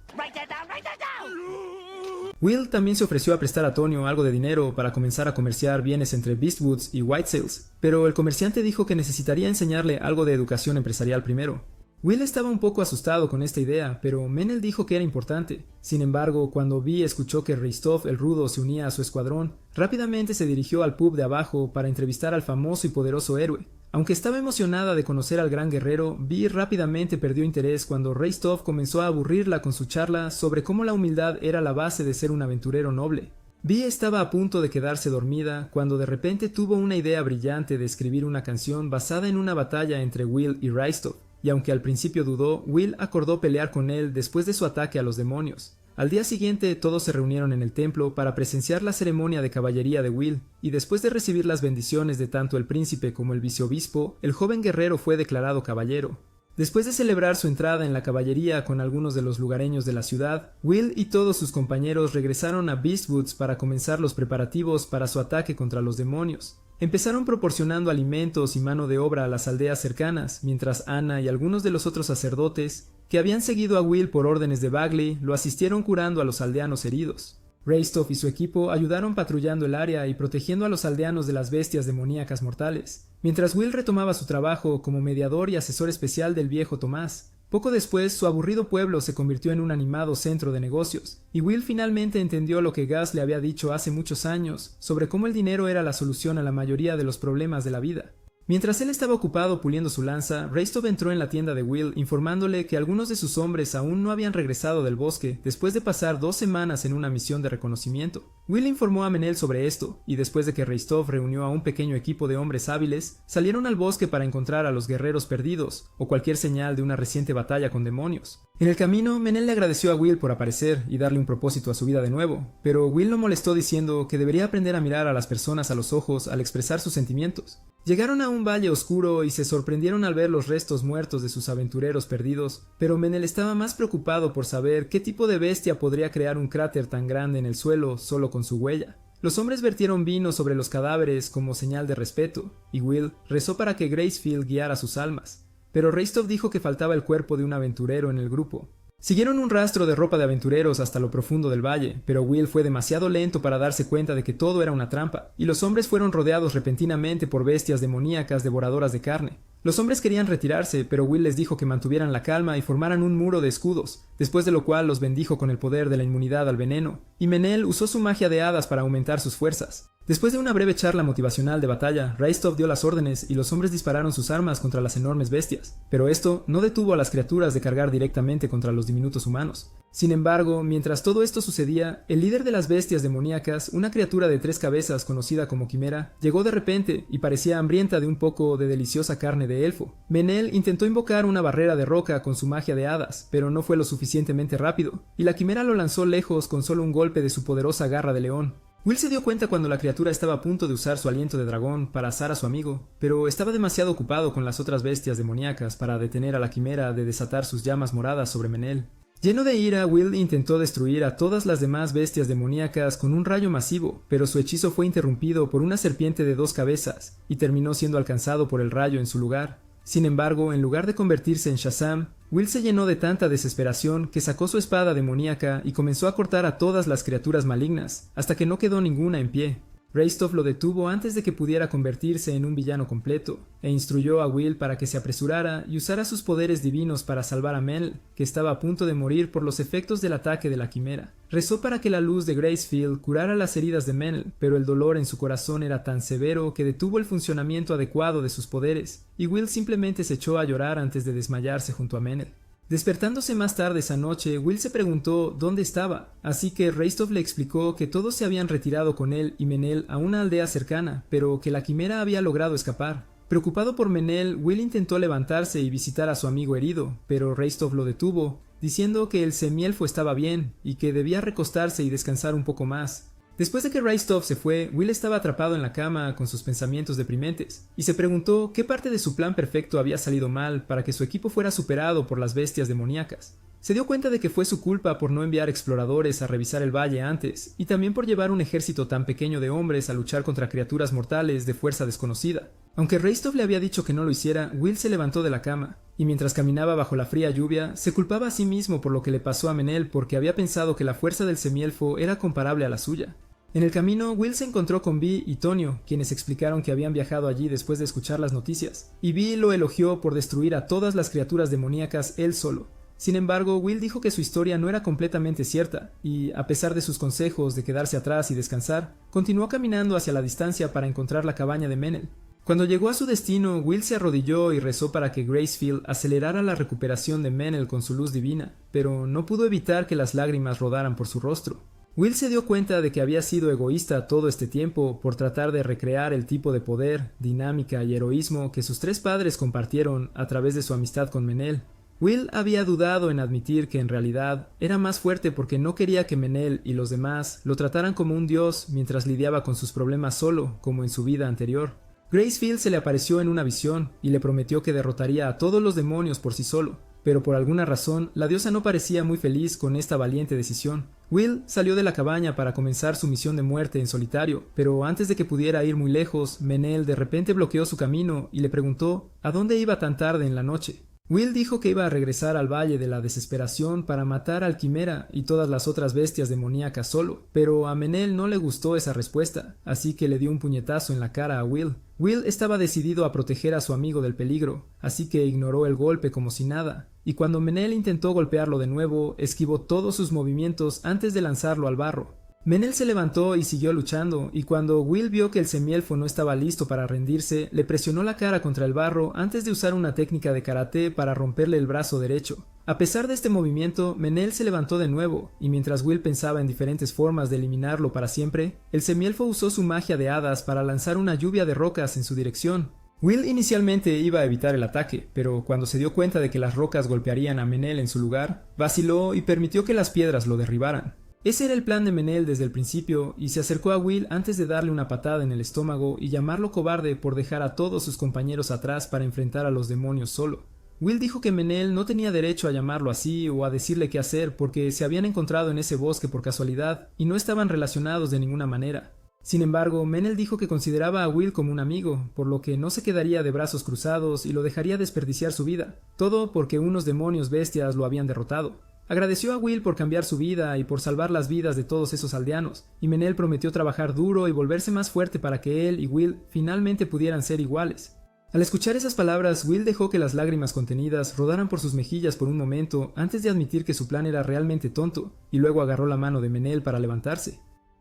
Speaker 1: Will también se ofreció a prestar a Tonio algo de dinero para comenzar a comerciar bienes entre Beastwoods y Whitesales, pero el comerciante dijo que necesitaría enseñarle algo de educación empresarial primero. Will estaba un poco asustado con esta idea, pero Menehl dijo que era importante. Sin embargo, cuando Vi escuchó que Raystoff el Rudo se unía a su escuadrón, rápidamente se dirigió al pub de abajo para entrevistar al famoso y poderoso héroe. Aunque estaba emocionada de conocer al gran guerrero, Vi rápidamente perdió interés cuando Raystoff comenzó a aburrirla con su charla sobre cómo la humildad era la base de ser un aventurero noble. Vi estaba a punto de quedarse dormida cuando de repente tuvo una idea brillante de escribir una canción basada en una batalla entre Will y Raystoff. Y aunque al principio dudó, Will acordó pelear con él después de su ataque a los demonios. Al día siguiente todos se reunieron en el templo para presenciar la ceremonia de caballería de Will, y después de recibir las bendiciones de tanto el príncipe como el viceobispo, el joven guerrero fue declarado caballero. Después de celebrar su entrada en la caballería con algunos de los lugareños de la ciudad, Will y todos sus compañeros regresaron a Beastwoods para comenzar los preparativos para su ataque contra los demonios. Empezaron proporcionando alimentos y mano de obra a las aldeas cercanas, mientras Anna y algunos de los otros sacerdotes, que habían seguido a Will por órdenes de Bagley, lo asistieron curando a los aldeanos heridos. Raystoff y su equipo ayudaron patrullando el área y protegiendo a los aldeanos de las bestias demoníacas mortales, mientras Will retomaba su trabajo como mediador y asesor especial del viejo Tomás. Poco después, su aburrido pueblo se convirtió en un animado centro de negocios, y Will finalmente entendió lo que Gus le había dicho hace muchos años sobre cómo el dinero era la solución a la mayoría de los problemas de la vida. Mientras él estaba ocupado puliendo su lanza, Raystoff entró en la tienda de Will informándole que algunos de sus hombres aún no habían regresado del bosque después de pasar 2 semanas en una misión de reconocimiento. Will informó a Menehl sobre esto, y después de que Raystoff reunió a un pequeño equipo de hombres hábiles, salieron al bosque para encontrar a los guerreros perdidos, o cualquier señal de una reciente batalla con demonios. En el camino, Menehl le agradeció a Will por aparecer y darle un propósito a su vida de nuevo, pero Will lo molestó diciendo que debería aprender a mirar a las personas a los ojos al expresar sus sentimientos. Llegaron a un valle oscuro y se sorprendieron al ver los restos muertos de sus aventureros perdidos, pero Menehl estaba más preocupado por saber qué tipo de bestia podría crear un cráter tan grande en el suelo solo con su huella. Los hombres vertieron vino sobre los cadáveres como señal de respeto, y Will rezó para que Gracefield guiara sus almas. Pero Raystoff dijo que faltaba el cuerpo de un aventurero en el grupo. Siguieron un rastro de ropa de aventureros hasta lo profundo del valle, pero Will fue demasiado lento para darse cuenta de que todo era una trampa, y los hombres fueron rodeados repentinamente por bestias demoníacas devoradoras de carne. Los hombres querían retirarse, pero Will les dijo que mantuvieran la calma y formaran un muro de escudos, después de lo cual los bendijo con el poder de la inmunidad al veneno, y Menehl usó su magia de hadas para aumentar sus fuerzas. Después de una breve charla motivacional de batalla, Raystoff dio las órdenes y los hombres dispararon sus armas contra las enormes bestias, pero esto no detuvo a las criaturas de cargar directamente contra los diminutos humanos. Sin embargo, mientras todo esto sucedía, el líder de las bestias demoníacas, una criatura de 3 cabezas conocida como Quimera, llegó de repente y parecía hambrienta de un poco de deliciosa carne de elfo. Menehl intentó invocar una barrera de roca con su magia de hadas, pero no fue lo suficientemente rápido, y la Quimera lo lanzó lejos con solo un golpe de su poderosa garra de león. Will se dio cuenta cuando la criatura estaba a punto de usar su aliento de dragón para asar a su amigo, pero estaba demasiado ocupado con las otras bestias demoníacas para detener a la quimera de desatar sus llamas moradas sobre Menel. Lleno de ira, Will intentó destruir a todas las demás bestias demoníacas con un rayo masivo, pero su hechizo fue interrumpido por una serpiente de 2 cabezas, y terminó siendo alcanzado por el rayo en su lugar. Sin embargo, en lugar de convertirse en Shazam, Will se llenó de tanta desesperación que sacó su espada demoníaca y comenzó a cortar a todas las criaturas malignas, hasta que no quedó ninguna en pie. Reistov lo detuvo antes de que pudiera convertirse en un villano completo, e instruyó a Will para que se apresurara y usara sus poderes divinos para salvar a Menel, que estaba a punto de morir por los efectos del ataque de la quimera. Rezó para que la luz de Gracefield curara las heridas de Menel, pero el dolor en su corazón era tan severo que detuvo el funcionamiento adecuado de sus poderes, y Will simplemente se echó a llorar antes de desmayarse junto a Menel. Despertándose más tarde esa noche, Will se preguntó dónde estaba, así que Reistov le explicó que todos se habían retirado con él y Menel a una aldea cercana, pero que la quimera había logrado escapar. Preocupado por Menel, Will intentó levantarse y visitar a su amigo herido, pero Reistov lo detuvo, diciendo que el semielfo estaba bien y que debía recostarse y descansar un poco más. Después de que Reistov se fue, Will estaba atrapado en la cama con sus pensamientos deprimentes, y se preguntó qué parte de su plan perfecto había salido mal para que su equipo fuera superado por las bestias demoníacas. Se dio cuenta de que fue su culpa por no enviar exploradores a revisar el valle antes, y también por llevar un ejército tan pequeño de hombres a luchar contra criaturas mortales de fuerza desconocida. Aunque Reistov le había dicho que no lo hiciera, Will se levantó de la cama, y mientras caminaba bajo la fría lluvia, se culpaba a sí mismo por lo que le pasó a Menel porque había pensado que la fuerza del semielfo era comparable a la suya. En el camino, Will se encontró con Vi y Tonio, quienes explicaron que habían viajado allí después de escuchar las noticias, y Vi lo elogió por destruir a todas las criaturas demoníacas él solo. Sin embargo, Will dijo que su historia no era completamente cierta, y, a pesar de sus consejos de quedarse atrás y descansar, continuó caminando hacia la distancia para encontrar la cabaña de Menel. Cuando llegó a su destino, Will se arrodilló y rezó para que Gracefield acelerara la recuperación de Menel con su luz divina, pero no pudo evitar que las lágrimas rodaran por su rostro. Will se dio cuenta de que había sido egoísta todo este tiempo por tratar de recrear el tipo de poder, dinámica y heroísmo que sus 3 padres compartieron a través de su amistad con Menel. Will había dudado en admitir que en realidad era más fuerte porque no quería que Menel y los demás lo trataran como un dios mientras lidiaba con sus problemas solo, como en su vida anterior. Gracefield se le apareció en una visión y le prometió que derrotaría a todos los demonios por sí solo, pero por alguna razón la diosa no parecía muy feliz con esta valiente decisión. Will salió de la cabaña para comenzar su misión de muerte en solitario, pero antes de que pudiera ir muy lejos, Menel de repente bloqueó su camino y le preguntó a dónde iba tan tarde en la noche. Will dijo que iba a regresar al Valle de la Desesperación para matar al Quimera y todas las otras bestias demoníacas solo, pero a Menel no le gustó esa respuesta, así que le dio un puñetazo en la cara a Will. Will estaba decidido a proteger a su amigo del peligro, así que ignoró el golpe como si nada, y cuando Menel intentó golpearlo de nuevo, esquivó todos sus movimientos antes de lanzarlo al barro. Menel se levantó y siguió luchando, y cuando Will vio que el semielfo no estaba listo para rendirse, le presionó la cara contra el barro antes de usar una técnica de karate para romperle el brazo derecho. A pesar de este movimiento, Menel se levantó de nuevo, y mientras Will pensaba en diferentes formas de eliminarlo para siempre, el semielfo usó su magia de hadas para lanzar una lluvia de rocas en su dirección. Will inicialmente iba a evitar el ataque, pero cuando se dio cuenta de que las rocas golpearían a Menel en su lugar, vaciló y permitió que las piedras lo derribaran. Ese era el plan de Menel desde el principio, y se acercó a Will antes de darle una patada en el estómago y llamarlo cobarde por dejar a todos sus compañeros atrás para enfrentar a los demonios solo. Will dijo que Menel no tenía derecho a llamarlo así o a decirle qué hacer porque se habían encontrado en ese bosque por casualidad y no estaban relacionados de ninguna manera. Sin embargo, Menel dijo que consideraba a Will como un amigo, por lo que no se quedaría de brazos cruzados y lo dejaría desperdiciar su vida, todo porque unos demonios bestias lo habían derrotado. Agradeció a Will por cambiar su vida y por salvar las vidas de todos esos aldeanos, y Menel prometió trabajar duro y volverse más fuerte para que él y Will finalmente pudieran ser iguales. Al escuchar esas palabras, Will dejó que las lágrimas contenidas rodaran por sus mejillas por un momento antes de admitir que su plan era realmente tonto, y luego agarró la mano de Menel para levantarse.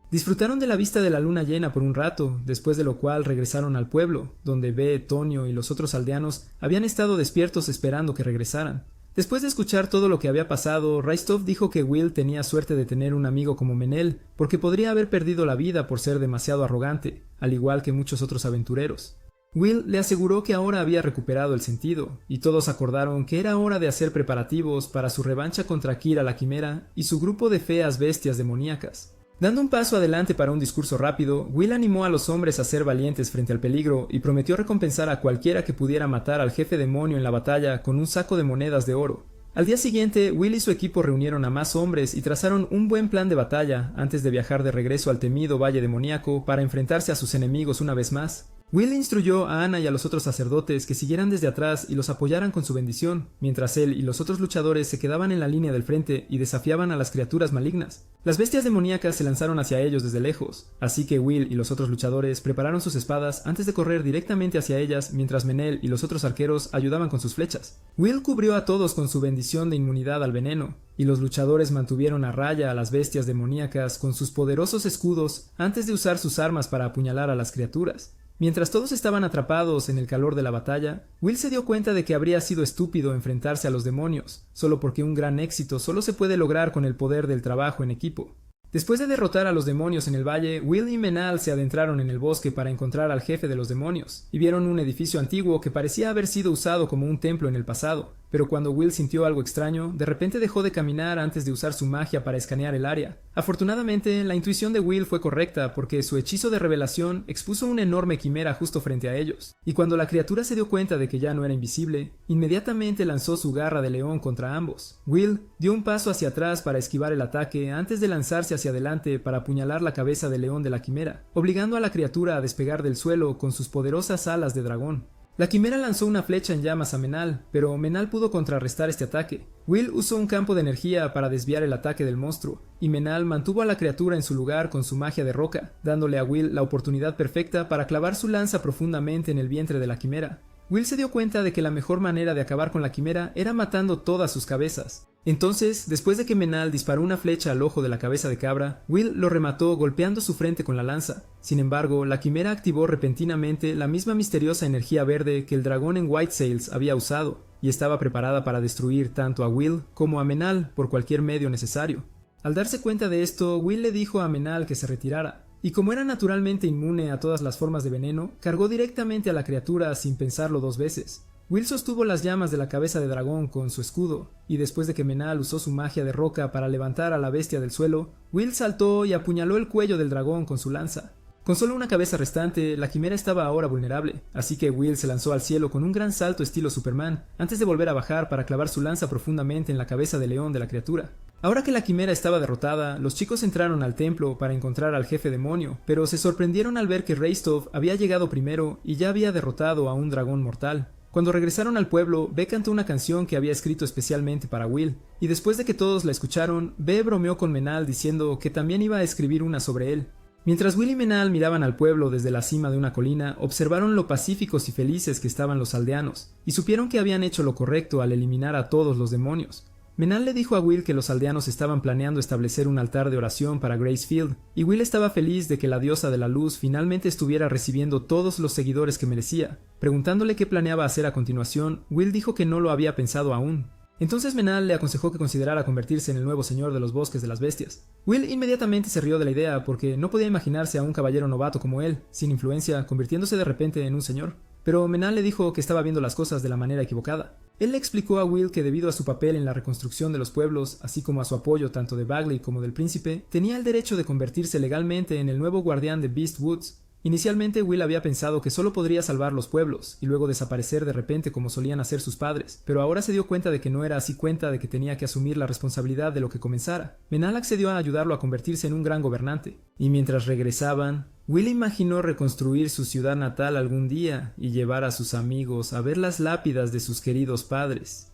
Speaker 1: Disfrutaron de la vista de la luna llena por un rato, después de lo cual regresaron al pueblo, donde Be, Tonio y los otros aldeanos habían estado despiertos esperando que regresaran. Después de escuchar todo lo que había pasado, Reistov dijo que Will tenía suerte de tener un amigo como Menel, porque podría haber perdido la vida por ser demasiado arrogante, al igual que muchos otros aventureros. Will le aseguró que ahora había recuperado el sentido, y todos acordaron que era hora de hacer preparativos para su revancha contra Kira la Quimera y su grupo de feas bestias demoníacas. Dando un paso adelante para un discurso rápido, Will animó a los hombres a ser valientes frente al peligro y prometió recompensar a cualquiera que pudiera matar al jefe demonio en la batalla con un saco de monedas de oro. Al día siguiente, Will y su equipo reunieron a más hombres y trazaron un buen plan de batalla antes de viajar de regreso al temido Valle Demoníaco para enfrentarse a sus enemigos una vez más. Will instruyó a Ana y a los otros sacerdotes que siguieran desde atrás y los apoyaran con su bendición, mientras él y los otros luchadores se quedaban en la línea del frente y desafiaban a las criaturas malignas. Las bestias demoníacas se lanzaron hacia ellos desde lejos, así que Will y los otros luchadores prepararon sus espadas antes de correr directamente hacia ellas mientras Menel y los otros arqueros ayudaban con sus flechas. Will cubrió a todos con su bendición de inmunidad al veneno, y los luchadores mantuvieron a raya a las bestias demoníacas con sus poderosos escudos antes de usar sus armas para apuñalar a las criaturas. Mientras todos estaban atrapados en el calor de la batalla, Will se dio cuenta de que habría sido estúpido enfrentarse a los demonios, solo porque un gran éxito solo se puede lograr con el poder del trabajo en equipo. Después de derrotar a los demonios en el valle, Will y Menal se adentraron en el bosque para encontrar al jefe de los demonios, y vieron un edificio antiguo que parecía haber sido usado como un templo en el pasado, pero cuando Will sintió algo extraño, de repente dejó de caminar antes de usar su magia para escanear el área. Afortunadamente, la intuición de Will fue correcta porque su hechizo de revelación expuso una enorme quimera justo frente a ellos, y cuando la criatura se dio cuenta de que ya no era invisible, inmediatamente lanzó su garra de león contra ambos. Will dio un paso hacia atrás para esquivar el ataque antes de lanzarse hacia adelante para apuñalar la cabeza de león de la quimera, obligando a la criatura a despegar del suelo con sus poderosas alas de dragón. La quimera lanzó una flecha en llamas a Menal, pero Menal pudo contrarrestar este ataque. Will usó un campo de energía para desviar el ataque del monstruo, y Menal mantuvo a la criatura en su lugar con su magia de roca, dándole a Will la oportunidad perfecta para clavar su lanza profundamente en el vientre de la quimera. Will se dio cuenta de que la mejor manera de acabar con la quimera era matando todas sus cabezas. Entonces, después de que Menal disparó una flecha al ojo de la cabeza de cabra, Will lo remató golpeando su frente con la lanza. Sin embargo, la quimera activó repentinamente la misma misteriosa energía verde que el dragón en White Sails había usado, y estaba preparada para destruir tanto a Will como a Menal por cualquier medio necesario. Al darse cuenta de esto, Will le dijo a Menal que se retirara, y como era naturalmente inmune a todas las formas de veneno, cargó directamente a la criatura sin pensarlo dos veces. Will sostuvo las llamas de la cabeza de dragón con su escudo, y después de que Menal usó su magia de roca para levantar a la bestia del suelo, Will saltó y apuñaló el cuello del dragón con su lanza. Con solo una cabeza restante, la quimera estaba ahora vulnerable, así que Will se lanzó al cielo con un gran salto estilo Superman, antes de volver a bajar para clavar su lanza profundamente en la cabeza de león de la criatura. Ahora que la quimera estaba derrotada, los chicos entraron al templo para encontrar al jefe demonio, pero se sorprendieron al ver que Reistov había llegado primero y ya había derrotado a un dragón mortal. Cuando regresaron al pueblo, B cantó una canción que había escrito especialmente para Will, y después de que todos la escucharon, B bromeó con Menal diciendo que también iba a escribir una sobre él. Mientras Will y Menal miraban al pueblo desde la cima de una colina, observaron lo pacíficos y felices que estaban los aldeanos, y supieron que habían hecho lo correcto al eliminar a todos los demonios. Menal le dijo a Will que los aldeanos estaban planeando establecer un altar de oración para Gracefield, y Will estaba feliz de que la diosa de la luz finalmente estuviera recibiendo todos los seguidores que merecía. Preguntándole qué planeaba hacer a continuación, Will dijo que no lo había pensado aún. Entonces Menal le aconsejó que considerara convertirse en el nuevo señor de los bosques de las bestias. Will inmediatamente se rió de la idea porque no podía imaginarse a un caballero novato como él, sin influencia, convirtiéndose de repente en un señor. Pero Menal le dijo que estaba viendo las cosas de la manera equivocada. Él le explicó a Will que debido a su papel en la reconstrucción de los pueblos, así como a su apoyo tanto de Bagley como del príncipe, tenía el derecho de convertirse legalmente en el nuevo guardián de Beast Woods. Inicialmente Will había pensado que solo podría salvar los pueblos y luego desaparecer de repente como solían hacer sus padres, pero ahora se dio cuenta de que no era así, cuenta de que tenía que asumir la responsabilidad de lo que comenzara. Menal accedió a ayudarlo a convertirse en un gran gobernante, y mientras regresaban, Will imaginó reconstruir su ciudad natal algún día y llevar a sus amigos a ver las lápidas de sus queridos padres.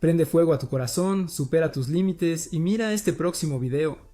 Speaker 1: Prende fuego a tu corazón, supera tus límites y mira este próximo video.